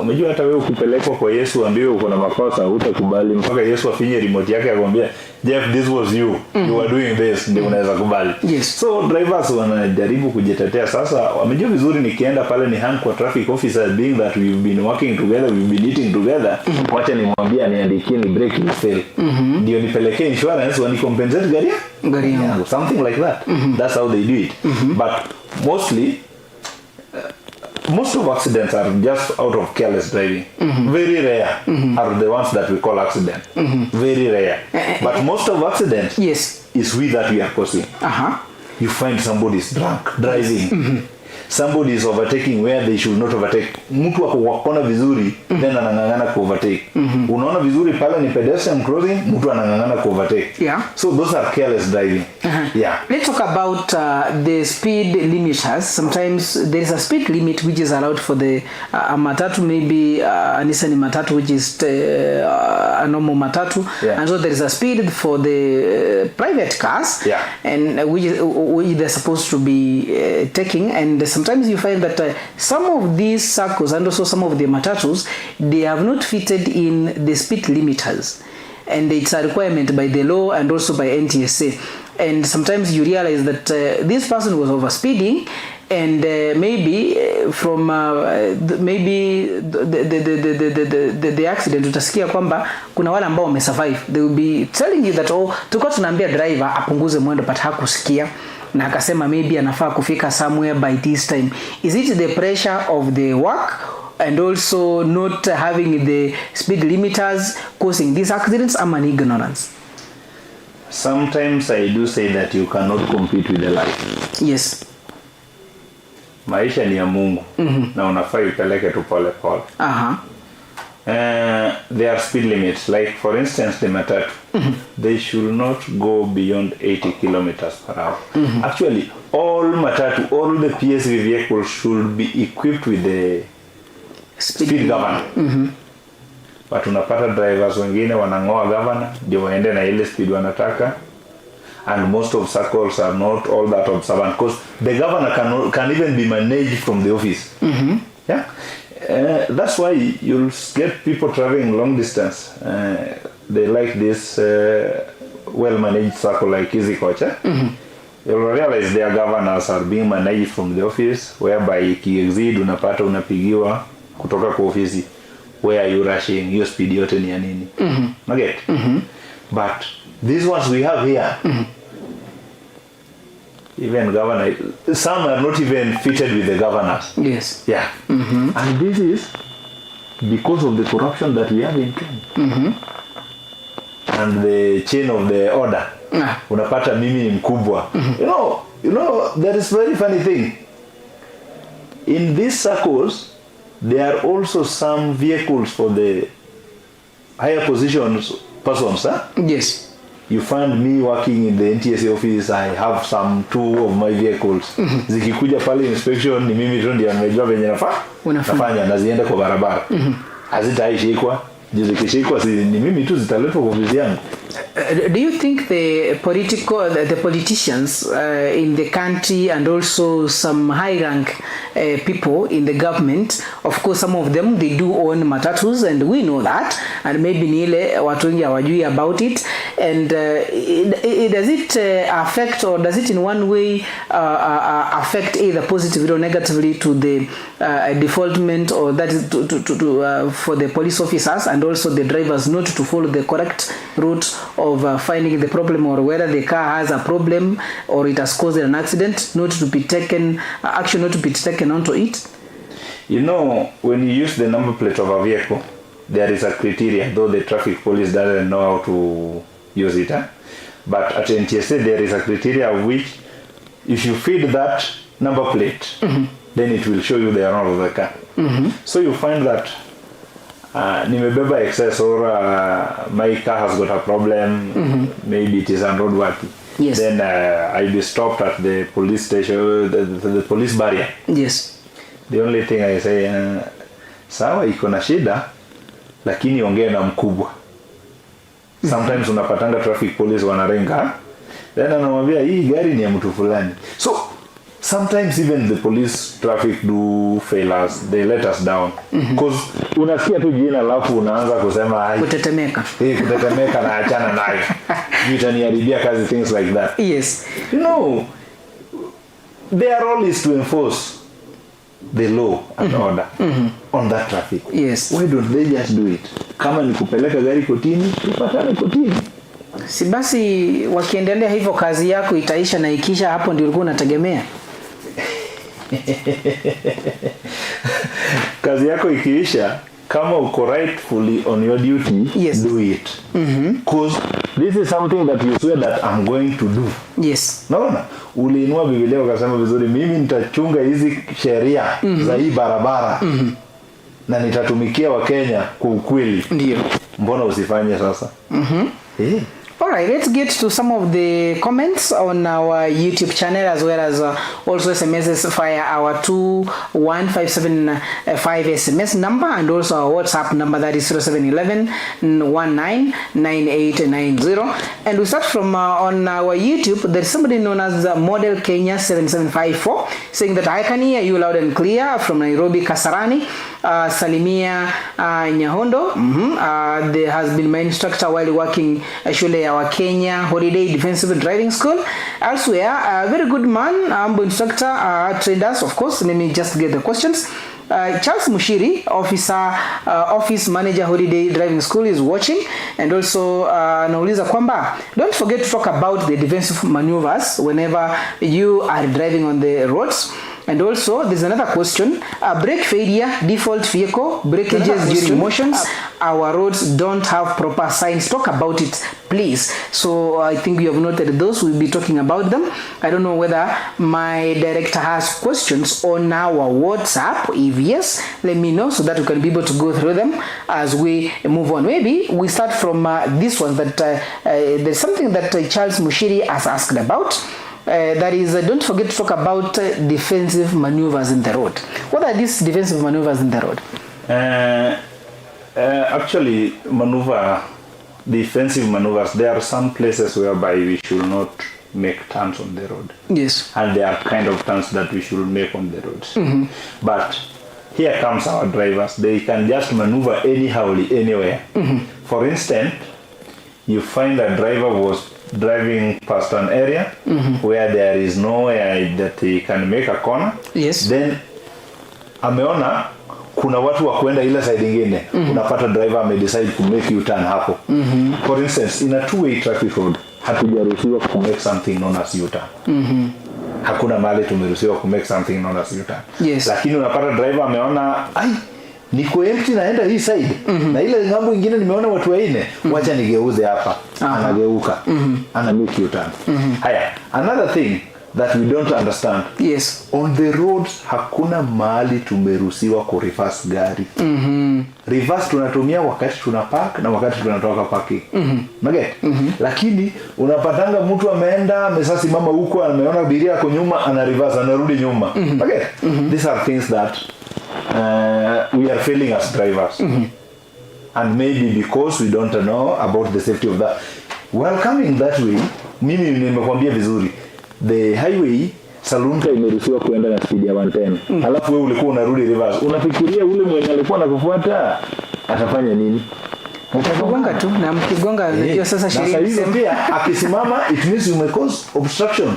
Speaker 2: umejua hata wewe ukipelekwa kwa Yesu ambiwe uko na makosa utakubali mpaka Yesu afinye remote yake akwambia Jeff, this was you, you were doing this, ndio unaweza kubali. So drivers wanajaribu kujitetea. Sasa wamejua vizuri nikienda pale ni hang kwa traffic officer, being that we've been working together, we've been eating together, wacha nimwambie aniandikie ni brake fail, ndio nipelekee insurance wani compensate gari yangu, something like that. That's how they do it. But mostly most of accidents are just out of careless driving. Very rare are the ones that we call accident. Very rare. But most of accidents is we that we are causing. You find somebody is drunk driving. Somebody is overtaking where they should not overtake. Mtu akona vizuri then anangangana ku overtake. Unaona vizuri pale ni pedestrian crossing, mtu anangangana ku overtake. So those are careless driving.
Speaker 1: Let's talk about the speed limiters. Sometimes there is a speed limit which is allowed for the matatu, maybe a Nissan matatu, which is a normal matatu, and so there is a speed for the private cars, and which they're supposed to be taking. And sometimes you find that some of these circles and also some of the matatus, they have not fitted in the speed limiters, and it's a requirement by the law and also by NTSA. And sometimes you realize that this person was overspeeding, and maybe from maybe the accident utasikia kwamba kuna wale ambao wamesurvive, they will be telling you that tulikuwa tunaambia driver apunguze mwendo but hakusikia na akasema maybe anafaa kufika somewhere by this time. Is it the pressure of the work and also not having the speed limiters causing these accidents, or an ignorance?
Speaker 2: Sometimes I do say that you cannot compete with the life.
Speaker 1: Yes.
Speaker 2: Maisha ni ya Mungu na unafaa ipeleke tu pole pole. There are speed limits, like for instance the matatu. They should not go beyond 80 kilometers per hour. Actually, all matatu, all the PSV vehicles should be equipped with the speed governor. But unapata drivers wengine wanangoa governor ndio waende na ile speed wanataka, and most of circles are not all that observant because the governor can even be managed from the office. That's why you'll get people traveling long distance. They like this well-managed circle like Easy Coach. You'll realize their governors are being managed from the office, whereby ikiexceed unapata unapigiwa kutoka kwa ofisi, where are you rushing, your speed yote ni ya nini. Not but these ones we have here, even governor, some are not even fitted with the governors. And this is because of the corruption that we have in Kenya. And the chain of the order. Unapata mimi ni mkubwa. You know there is very funny thing. In these circles there are also some vehicles for the higher persons. You find me working in the NTSA office, I have some 2 of my vehicles. Zikikuja pale inspection ni mimi tu ndiye anajua venye nafanya na ziende kwa barabara. Hazitaishikwa, zikishikwa ni mimi tu zitaletwa kwa ofisi yangu.
Speaker 1: Do you think the politicians in the country and also some high-rank people in the government, of course some of them they do own matatus and we know that, and maybe ni ile watu wengi hawajui about it, and does it affect, or does it in one way affect either positively or negatively to the defaultment, or that is for the police officers and also the drivers not to follow the correct route of finding the problem, or whether the car has a problem or it has caused an accident, not to be taken action, not to be taken onto it?
Speaker 2: You know, when you use the number plate of a vehicle, there is a criteria, though the traffic police doesn't know how to use it. But at NTSA, there is a criteria of which, if you feed that number plate, then it will show you the owner of the car. So you find that nimebeba excess, or my car has got a problem, maybe it is unroadworthy.
Speaker 1: Yes.
Speaker 2: Then I'll be stopped at the police station, the police barrier.
Speaker 1: Yes.
Speaker 2: The only thing I say, sawa iko na shida, lakini ongea na mkubwa. Sometimes unapatanga traffic police wanarenga, then anamwambia hii gari ni ya mtu fulani. So sometimes even the police traffic do fail us, they let us down. Because unasikia tu jina alafu unaanza kusema
Speaker 1: kutetemeka.
Speaker 2: Kutetemeka na achana nayo. Utaniharibia kazi, things like that.
Speaker 1: Yes.
Speaker 2: You know, their role is to enforce the law and order on that traffic.
Speaker 1: Yes.
Speaker 2: Why don't they just do it? Kama ni kupeleka gari kotini, tupatane kotini.
Speaker 1: Si basi wakiendelea hivyo kazi yako itaisha, na ikisha hapo ndio ulikuwa unategemea.
Speaker 2: Kazi yako ikiisha, kama uko rightfully on your duty,
Speaker 1: yes,
Speaker 2: do it. Because this is something that you swear that I'm going to do.
Speaker 1: Yes.
Speaker 2: Naona uliinua Biblia ukasema vizuri, mimi nitachunga hizi sheria za hii barabara na nitatumikia Wakenya kwa ukweli.
Speaker 1: Ndio.
Speaker 2: Mbona usifanye sasa?
Speaker 1: All right, let's get to some of the comments on our YouTube channel, as well as also SMSs via our 21575 SMS number, and also our WhatsApp number, that is 0711199890. And we start from on our YouTube. There's somebody known as Model Kenya 7754 saying that I can hear you loud and clear from Nairobi, Kasarani. Salimia Nyahondo. There has been my instructor while working shule our Kenya Holiday Defensive Driving School. Elsewhere, a very good man, instructor, traders, of course. Let me just get the questions. Charles Mushiri, office manager Holiday Driving School, is watching, and also nauliza kwamba don't forget to talk about the defensive maneuvers whenever you are driving on the roads. And also, there's another question. Brake failure, default vehicle, breakages during motions. Our roads don't have proper signs. Talk about it, please. So I think you have noted those. We'll be talking about them. I don't know whether my director has questions on our WhatsApp. If yes, let me know so that we can be able to go through them as we move on. Maybe we start from this one, that there's something that Charles Mushiri has asked about. That is, don't forget to talk about defensive maneuvers in the road. What are these defensive maneuvers in the road?
Speaker 2: Actually, defensive maneuvers, there are some places whereby we should not make turns on the road.
Speaker 1: Yes.
Speaker 2: And there are kind of turns that we should make on the roads. But here comes our drivers. They can just maneuver anyhow, anywhere. For instance, you find a driver was driving past an area where there is nowhere that he can make a corner.
Speaker 1: Yes.
Speaker 2: Then ameona kuna watu wa kwenda ile side nyingine. Unapata driver amedecide to make U-turn hapo. For instance, in a two-way traffic road, hatujaruhusiwa ku make something known as U-turn. Hakuna mahali tumeruhusiwa ku make something known as U-turn.
Speaker 1: Yes.
Speaker 2: Lakini unapata driver ameona niko empty naenda hii side na ile ngambo nyingine nimeona watu waine, wacha nigeuze hapa. Anageuka. Ana make U-turn. Haya, another thing that we don't understand.
Speaker 1: Yes.
Speaker 2: On the roads hakuna mahali tumeruhusiwa ku reverse gari. Reverse tunatumia wakati tuna park na wakati tunatoka parking. Lakini unapatanga mtu ameenda amesasimama huko, ameona abiria kwa nyuma, ana reverse anarudi nyuma. These are things that we are failing as drivers. And maybe because we don't know about the safety of that. While coming that way, mimi nimekwambia vizuri, the highway Salunta imeruhusiwa kuenda na speed ya 110. Halafu wewe ulikuwa unarudi reverse. Unafikiria ule mwenye alikuwa anakufuata atafanya nini?
Speaker 1: Mkigonga tu na mkigonga ndio sasa sheria
Speaker 2: pia akisimama it means you may cause obstruction.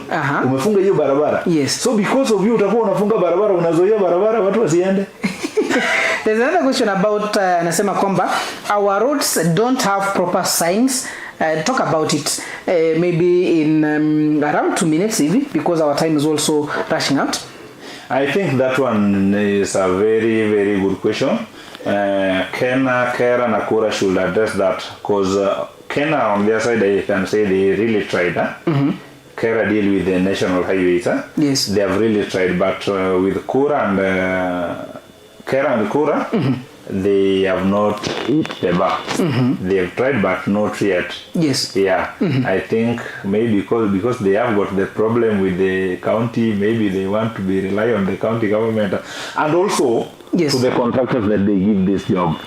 Speaker 2: Umefunga hiyo barabara.
Speaker 1: Yes.
Speaker 2: So because of you utakuwa unafunga barabara, unazoea barabara watu wasiende.
Speaker 1: There's another question about anasema kwamba our roads don't have proper signs. Talk about it maybe in around 2 minutes even, because our time is also rushing out.
Speaker 2: I think that one is a very, very good question. Kenya, Kera, Nakura should address that, because Kenya on their side, I can say they really tried. Kera deal with the national highways.
Speaker 1: Yes.
Speaker 2: They have really tried, but with Kura and Kera and Kura, they have not hit the bar. They have tried, but not yet.
Speaker 1: Yes.
Speaker 2: Yeah. I think maybe because they have got the problem with the county, maybe they want to be rely on the county government, and also to the contractors that they give this job.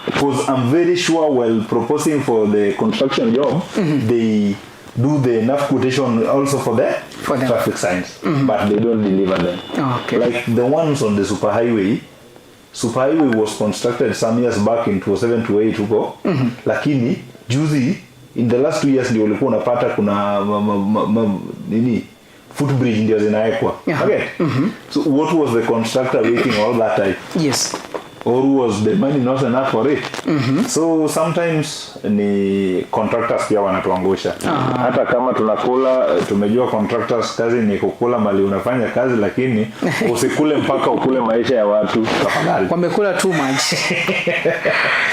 Speaker 2: Because I'm very sure while proposing for the construction job, they do the enough quotation also for the traffic signs, but they don't deliver them.
Speaker 1: Okay.
Speaker 2: Like the ones on the superhighway was constructed some years back in 2007 to 8 huko, lakini juzi in the last 2 years ndio ulikuwa unapata kuna nini footbridge ndio zinaekwa. Okay. So what was the constructor waiting all that time?
Speaker 1: Yes.
Speaker 2: Or was the money not enough for it? So sometimes ni contractors pia wanatuangusha. Hata kama tunakula, tumejua contractors kazi ni kukula mali unafanya kazi, lakini usikule mpaka ukule maisha ya watu tafadhali.
Speaker 1: Wamekula too much.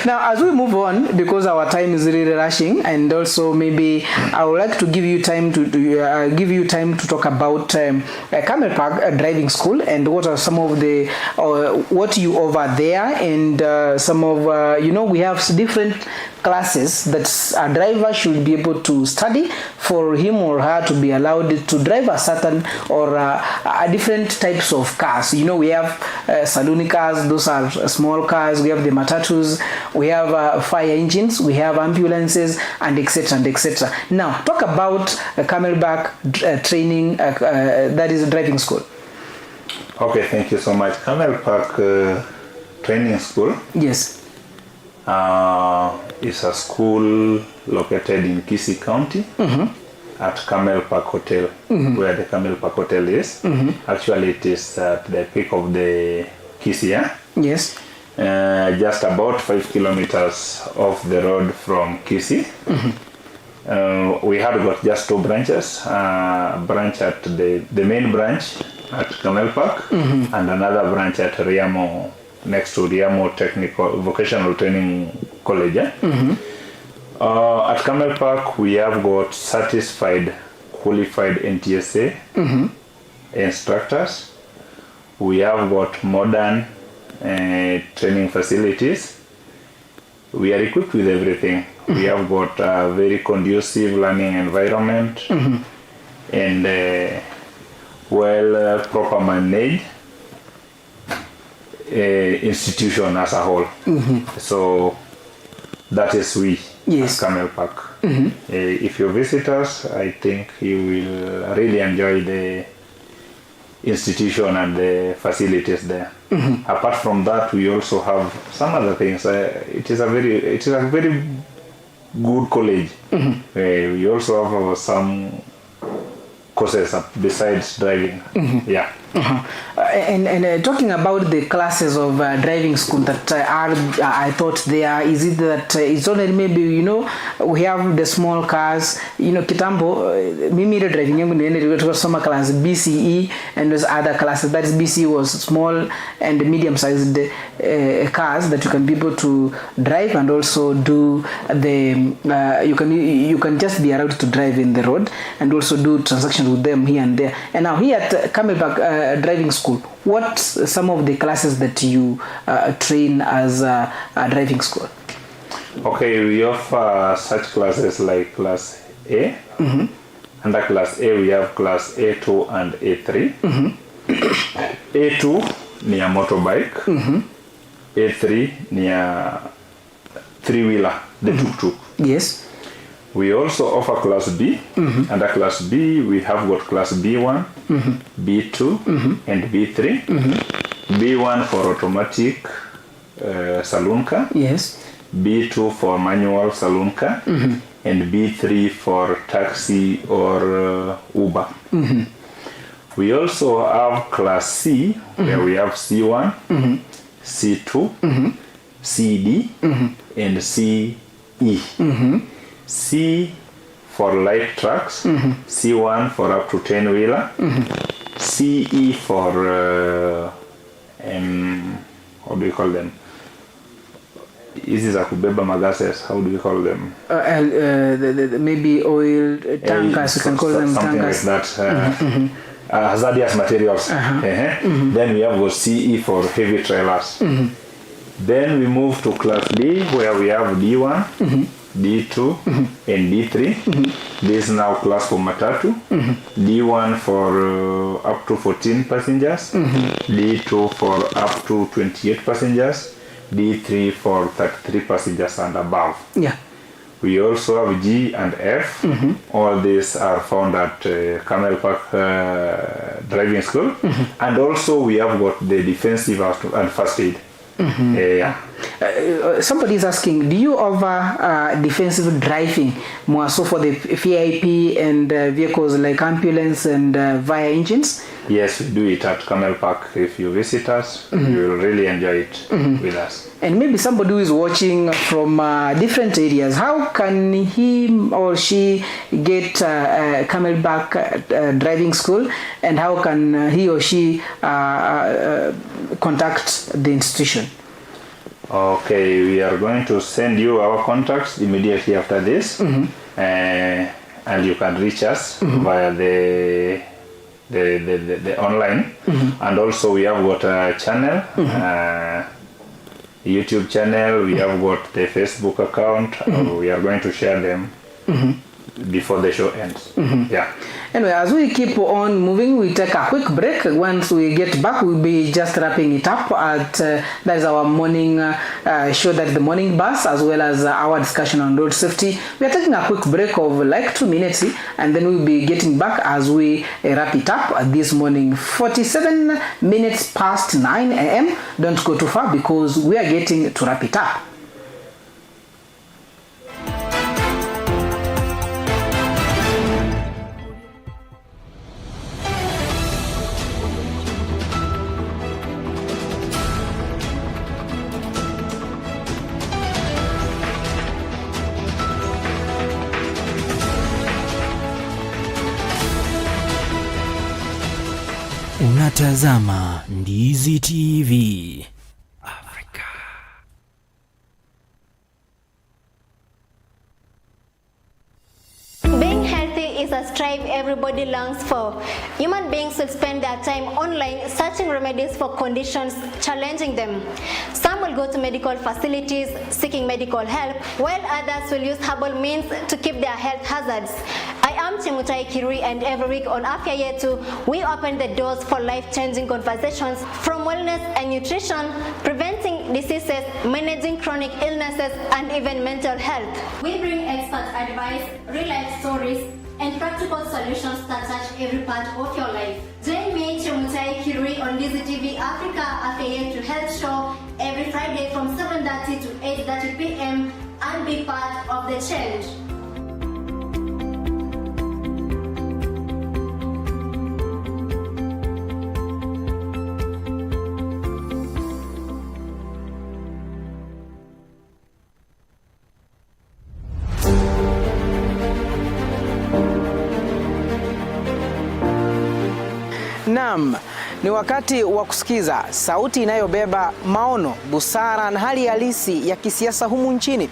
Speaker 1: Now as we move on, because our time is really rushing, and also maybe I would like to give you time to talk about Camel Park driving school, and what are some of the what you over there, and some of we have different classes that a driver should be able to study for him or her to be allowed to drive a certain or a different types of cars. We have saloon cars, those are small cars. We have the matatus, we have fire engines, we have ambulances, and etc. and etc. Now talk about Camelback training, that is driving school.
Speaker 2: Okay, thank you so much. Camelback training school.
Speaker 1: Yes.
Speaker 2: Is a school located in Kisii County at Camel Park Hotel, where the Camel Park Hotel is. Actually, it is at the peak of the Kisii.
Speaker 1: Yes.
Speaker 2: Just about 5 kilometers off the road from Kisii. We have got just 2 branches. Branch at the main branch at Camel Park, and another branch at Riamo, next to Riamo Technical Vocational Training College. At Camel Park, we have got satisfied, qualified NTSA instructors. We have got modern training facilities. We are equipped with everything. We have got a very conducive learning environment and proper managed institution as a whole. So that is we at Camel Park. If you visit us, I think you will really enjoy the institution and the facilities there. Apart from that, we also have some other things. It is a very good college. We also have some courses besides driving. Yeah.
Speaker 1: And talking about the classes of driving school that I thought there, is it that it's only maybe we have the small cars, kitambo mimi ile driving yangu niende tukasoma class BCE, and those other classes, that is BCE was small and medium sized cars that you can be able to drive, and also do the you can just be allowed to drive in the road and also do transactions with them here and there. And now here at Camelback driving school, what some of the classes that you train as a driving school?
Speaker 2: Okay, we offer such classes like class A. Under class A, we have class A2 and A3. A2 ni a motorbike. A3 ni a three-wheeler, the tuk-tuk.
Speaker 1: Yes.
Speaker 2: We also offer Class B. Under Class B, we have got Class B1, B2, and B3. B1 for automatic saloon car.
Speaker 1: Yes.
Speaker 2: B2 for manual saloon car. And B3 for taxi or Uber. We also have Class C, where we have C1, C2, CD, and CE. C for light trucks, C1 for up to 10-wheeler, CE for, how do you call them? Hizi za kubeba magases, how do you call them?
Speaker 1: Maybe oil tankers, you can call them
Speaker 2: something
Speaker 1: tankers.
Speaker 2: like that. Hazardous materials. Then we have got CE for heavy trailers. Then we move to Class D, where we have D1, D2, and D3. This is now class for matatu. D1 for up to 14 passengers. D2 for up to 28 passengers. D3 for 33 passengers and above.
Speaker 1: Yeah.
Speaker 2: We also have G and F. All these are found at Camel Park Driving School. And also we have got the defensive and first aid.
Speaker 1: Somebody is asking, do you offer defensive driving more so for the VIP and vehicles like ambulance and via engines?
Speaker 2: Yes, we do it at Camel Park. If you visit us, you will really enjoy it with us.
Speaker 1: And maybe somebody who is watching from different areas, how can he or she get Camel Park Driving School, and how can he or she contact the institution?
Speaker 2: Okay, we are going to send you our contacts immediately after this, and you can reach us via the online, and also we have got a channel, YouTube channel. We have got the Facebook account. We are going to share them before the show ends. Yeah.
Speaker 1: Anyway, as we keep on moving, we take a quick break. Once we get back, we'll be just wrapping it up at that is our morning show, that the morning bus, as well as our discussion on road safety. We are taking a quick break of like 2 minutes, and then we'll be getting back as we wrap it up this morning. 47 minutes past 9 a.m. Don't go too far, because we are getting to wrap it up.
Speaker 7: Unatazama Ndizi TV Africa.
Speaker 3: Being healthy is a strive everybody longs for. Human beings will spend their time online searching remedies for conditions challenging them. Some will go to medical facilities seeking medical help, while others will use herbal means to keep their health hazards. I am Chemutai Kirui, and every week on Afya Yetu, we open the doors for life-changing conversations from wellness and nutrition, preventing diseases, managing chronic illnesses, and even mental health. We bring expert advice, real-life stories, and practical solutions that touch every part of your life. Join me, Chemutai Kirui, on Ndizi TV Africa Afya Yetu Health Show every Friday from 7:30 to 8:30 p.m. and be part of the change.
Speaker 1: Naam, ni wakati wa kusikiza sauti inayobeba maono, busara na hali halisi ya kisiasa humu nchini.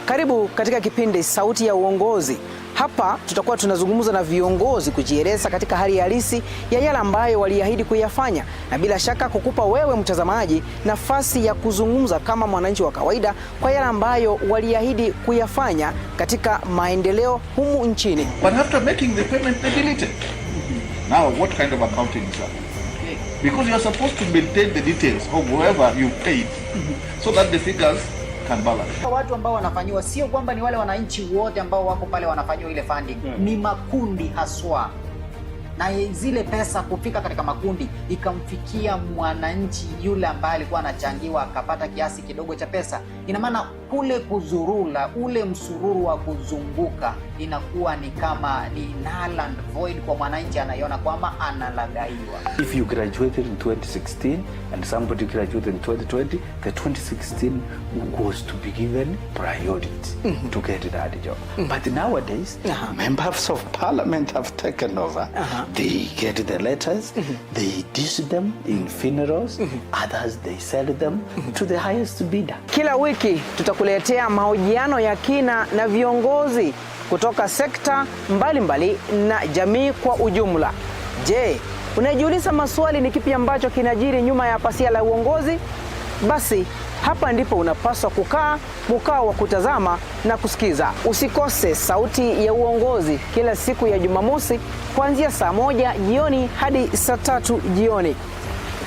Speaker 1: Karibu katika kipindi Sauti ya Uongozi. Hapa tutakuwa tunazungumza na viongozi kujieleza katika hali halisi ya yale ambayo waliahidi kuyafanya, na bila shaka kukupa wewe mtazamaji nafasi ya kuzungumza kama mwananchi wa kawaida kwa yale ambayo waliahidi kuyafanya katika maendeleo humu nchini.
Speaker 4: But after making the payment, they delete it. Now, what kind of accounting is that? Because you are supposed to maintain the details of whoever you paid, so that the figures can balance.
Speaker 5: Watu ambao wanafanyiwa sio kwamba ni wale wananchi wote ambao wako pale wanafanyiwa ile funding, ni makundi haswa, na zile pesa kufika katika makundi ikamfikia mwananchi yule ambaye alikuwa anachangiwa akapata kiasi kidogo cha pesa. Ina maana kule kuzurula, ule msururu wa kuzunguka inakuwa ni kama ni null and void kwa mwananchi, anaiona kwamba analagaiwa.
Speaker 6: If you graduated in 2016 and somebody graduated in 2020, the 2016 was to be given priority to get that job. But nowadays, members of parliament have taken over. They get the letters, they dish them in funerals, others they sell them to the highest bidder.
Speaker 1: Kila wiki tutakuletea mahojiano ya kina na viongozi kutoka sekta mbalimbali na jamii kwa ujumla. Je, unajiuliza maswali ni kipi ambacho kinajiri nyuma ya pasia la uongozi? Basi hapa ndipo unapaswa kukaa mkao wa kutazama na kusikiza. Usikose Sauti ya Uongozi kila siku ya Jumamosi kuanzia saa 1 jioni hadi saa 3 jioni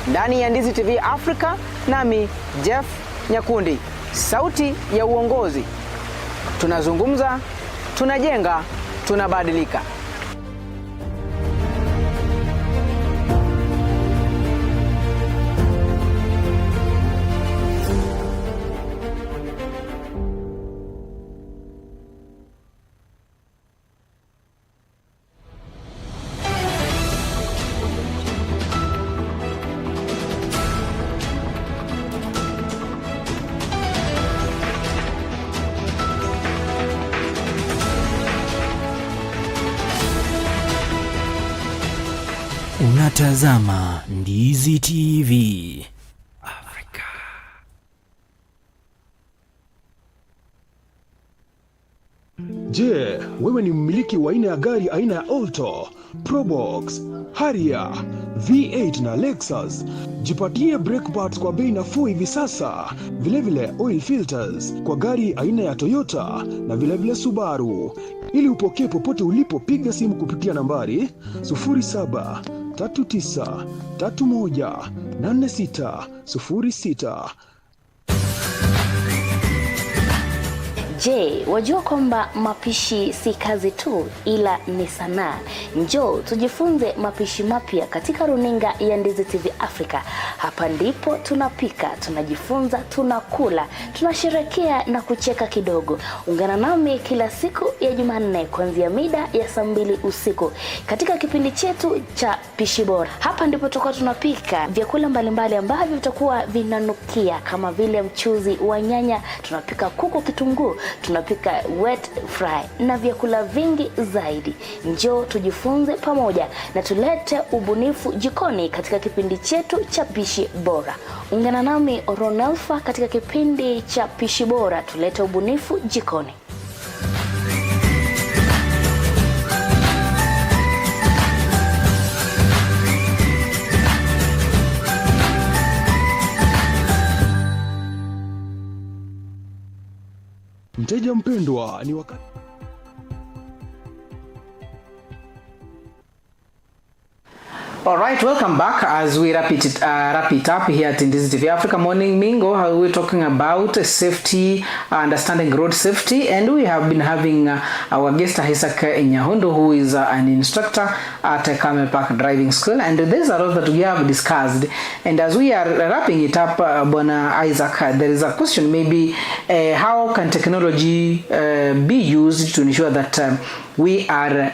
Speaker 1: ndani ya Ndizi TV Africa, nami Jeff Nyakundi. Sauti ya Uongozi, tunazungumza, tunajenga, tunabadilika.
Speaker 7: Unatazama Ndizi TV Africa.
Speaker 8: Je, wewe ni mmiliki wa aina ya gari aina ya Alto, Probox, Harrier, V8 na Lexus? Jipatie brake pads kwa bei nafuu hivi sasa. Vilevile oil filters kwa gari aina ya Toyota na vilevile Subaru. Ili upokee popote ulipo, piga simu kupitia nambari 0739318606.
Speaker 9: Je, wajua kwamba mapishi si kazi tu ila ni sanaa? Njoo tujifunze mapishi mapya katika runinga ya Ndizi TV Africa. Hapa ndipo tunapika, tunajifunza, tunakula, tunasherehekea na kucheka kidogo. Ungana nami kila siku ya Jumanne kuanzia mida ya saa 2 usiku katika kipindi chetu cha Pishi Bora. Hapa ndipo tutakuwa tunapika vyakula mbalimbali ambavyo vitakuwa vinanukia kama vile mchuzi wa nyanya, tunapika kuku kitunguu, tunapika wet fry na vyakula vingi zaidi. Njoo tujifunze pamoja na tulete ubunifu jikoni katika kipindi chetu cha Pishi Bora. Ungana nami Ronelfa katika kipindi cha Pishi Bora, tulete ubunifu jikoni.
Speaker 8: Mteja mpendwa, ni wakati
Speaker 1: All right, welcome back as we wrap it up here at Ndizi TV Africa Morning Mingo. We're talking about safety, understanding road safety, and we have been having our guest Isaac Nyahondo, who is an instructor at Camel Park Driving School, and there's a lot that we have discussed. And as we are wrapping it up, Bona Isaac, there is a question, maybe how can technology be used to ensure that we are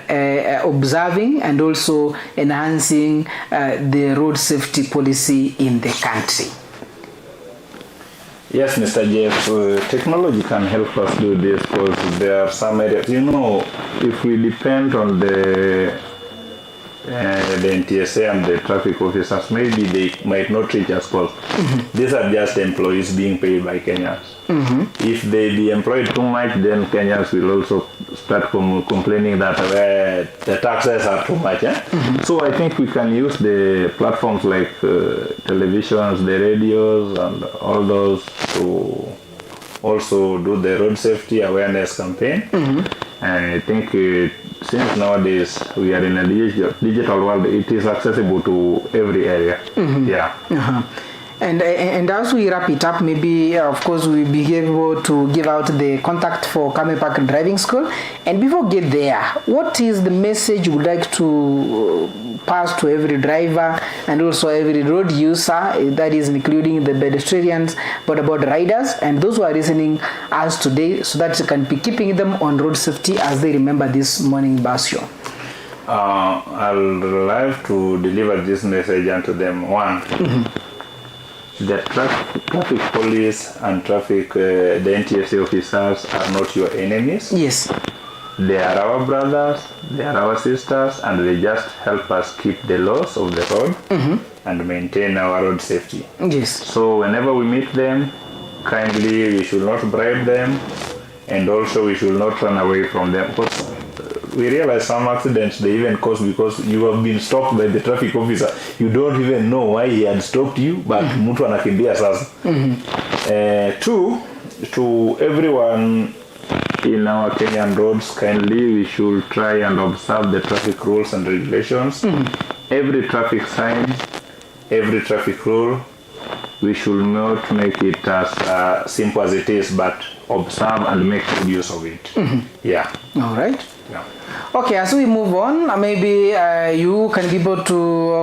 Speaker 1: observing and also enhancing the road safety policy in the country?
Speaker 2: Yes, Mr. Jeff, technology can help us do this because there are some areas, if we depend on the NTSA and the traffic officers, maybe they might not reach us because these are just employees being paid by Kenyans. If they be employed too much, then Kenyans will also start complaining that the taxes are too much. So I think we can use the platforms like televisions, the radios, and all those to also do the road safety awareness campaign. And I think since nowadays we are in a digital world, it is accessible to every area.
Speaker 1: And as we wrap it up, maybe of course we'll be able to give out the contact for Camel Park Driving School. And before we get there, what is the message you would like to pass to every driver and also every road user, that is including the pedestrians, but about riders and those who are listening us today, so that you can be keeping them on road safety as they remember this morning bus show?
Speaker 2: I'd like to deliver this message unto them. One, the traffic police and the NTSA officers are not your enemies.
Speaker 1: Yes.
Speaker 2: They are our brothers, they are our sisters, and they just help us keep the laws of the road and maintain our road safety.
Speaker 1: Yes.
Speaker 2: So whenever we meet them, kindly we should not bribe them, and also we should not run away from them. Because we realize some accidents they even cause because you have been stopped by the traffic officer. You don't even know why he had stopped you, but mtu anakimbia sasa. Two, to everyone in our Kenyan roads, kindly we should try and observe the traffic rules and regulations. Every traffic sign, every traffic rule, we should not make it as simple as it is, but observe and make good use of it. Yeah.
Speaker 1: All right.
Speaker 2: Yeah.
Speaker 1: Okay, as we move on, maybe you can be able to,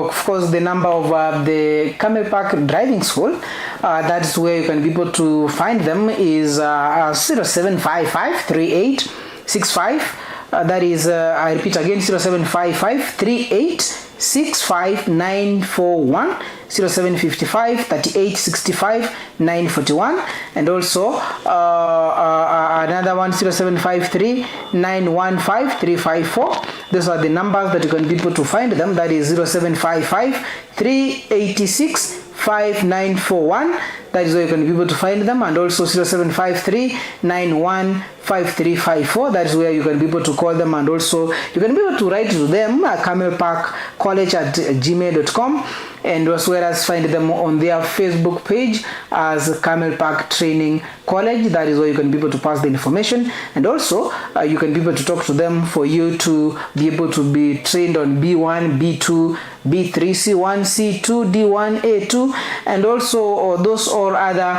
Speaker 1: of course, the number of the Camel Park Driving School. That's where you can be able to find them is 0755 3865. That is, I repeat again, 0755 3865 941, 0755 3865 941, and also another one, 0753 915 354. Those are the numbers that you can be able to find them. That is 0755 386 5941. That is where you can be able to find them, and also 0753 915354. That is where you can be able to call them, and also you can be able to write to them at camelparkcollege@gmail.com, and as well as find them on their Facebook page as Camel Park Training College. That is where you can be able to pass the information, and also you can be able to talk to them for you to be able to be trained on B1, B2, B3, C1, C2, D1, A2, and also those or other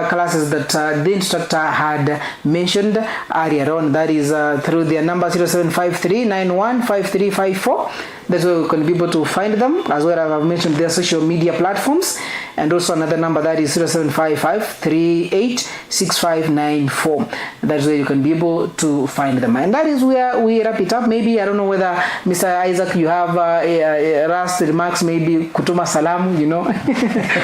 Speaker 1: classes that the instructor had mentioned earlier on. That is through their number 0753 915354. That's where you can be able to find them, as well as I've mentioned their social media platforms, and also another number that is 0755 386594. That's where you can be able to find them, and that is where we wrap it up. Maybe I don't know whether Mr. Isaac, you have last remarks, maybe kutuma salam, you know.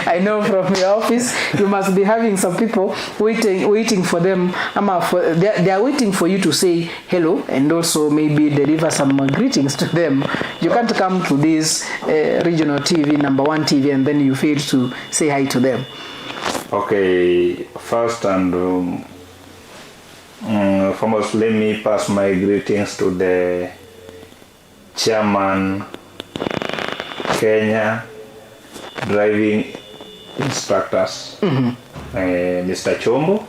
Speaker 1: I know from your office you must be having some people waiting for them. They are waiting for you to say hello and also maybe deliver some greetings to them. You can't come to this regional TV, number one TV, and then you fail to say hi to them.
Speaker 2: Okay, first and foremost, let me pass my greetings to the chairman, Kenya Driving Instructors, Mr. Chombo.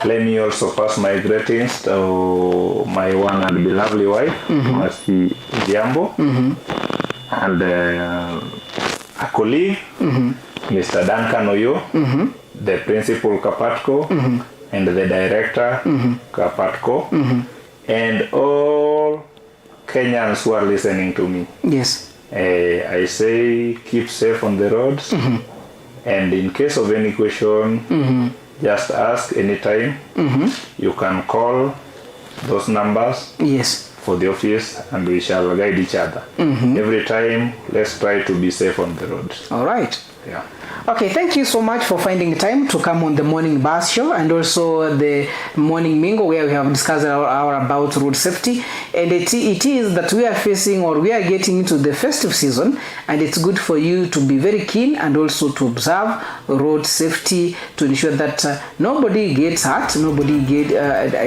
Speaker 2: Let me also pass my greetings to my one and beloved wife, Masi Diambo, and a colleague, Mr. Duncan Oyo, the principal Kapatco, and the director Kapatco, and all Kenyans who are listening to me.
Speaker 1: Yes.
Speaker 2: I say keep safe on the roads, and in case of any question, just ask anytime. You can call those numbers.
Speaker 1: Yes.
Speaker 2: For the office, and we shall guide each other. Every time, let's try to be safe on the roads.
Speaker 1: All right.
Speaker 2: Yeah.
Speaker 1: Okay, thank you so much for finding time to come on the morning bus show and also the morning mingle where we have discussed our about road safety. And it is that we are facing or we are getting into the festive season, and it's good for you to be very keen and also to observe road safety to ensure that nobody gets hurt, nobody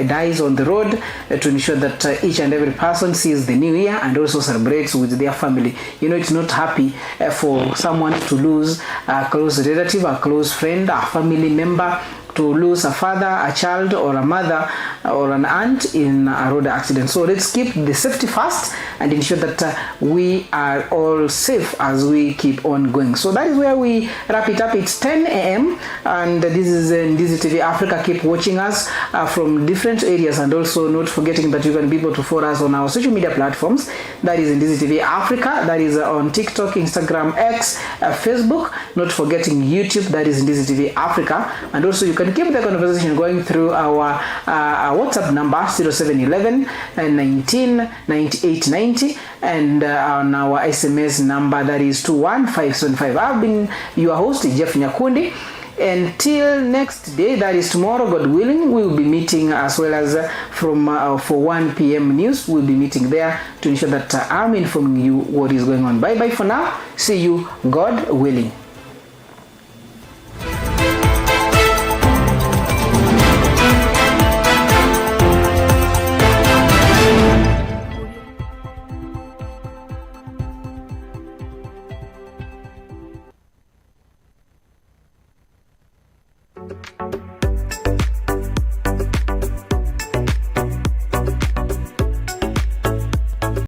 Speaker 1: dies on the road, to ensure that each and every person sees the new year and also celebrates with their family. You know, it's not happy for someone to lose a close relative, a close friend, a family member to lose a father, a child, or a mother, or an aunt in a road accident. So let's keep the safety first and ensure that we are all safe as we keep on going. So that is where we wrap it up. It's 10 a.m. and this is Ndizi TV Africa. Keep watching us from different areas, and also not forgetting that you can be able to follow us on our social media platforms. That is Ndizi TV Africa. That is on TikTok, Instagram, X, Facebook. Not forgetting YouTube. That is Ndizi TV Africa. And also you can keep the conversation going through our WhatsApp number 0711 19 98 90, and on our SMS number, that is 21575. I've been your host, Jeff Nyakundi. Until next day, that is tomorrow, God willing, we will be meeting, as well as from for 1 p.m. news. We'll be meeting there to ensure that I'm informing you what is going on. Bye bye for now. See you, God willing.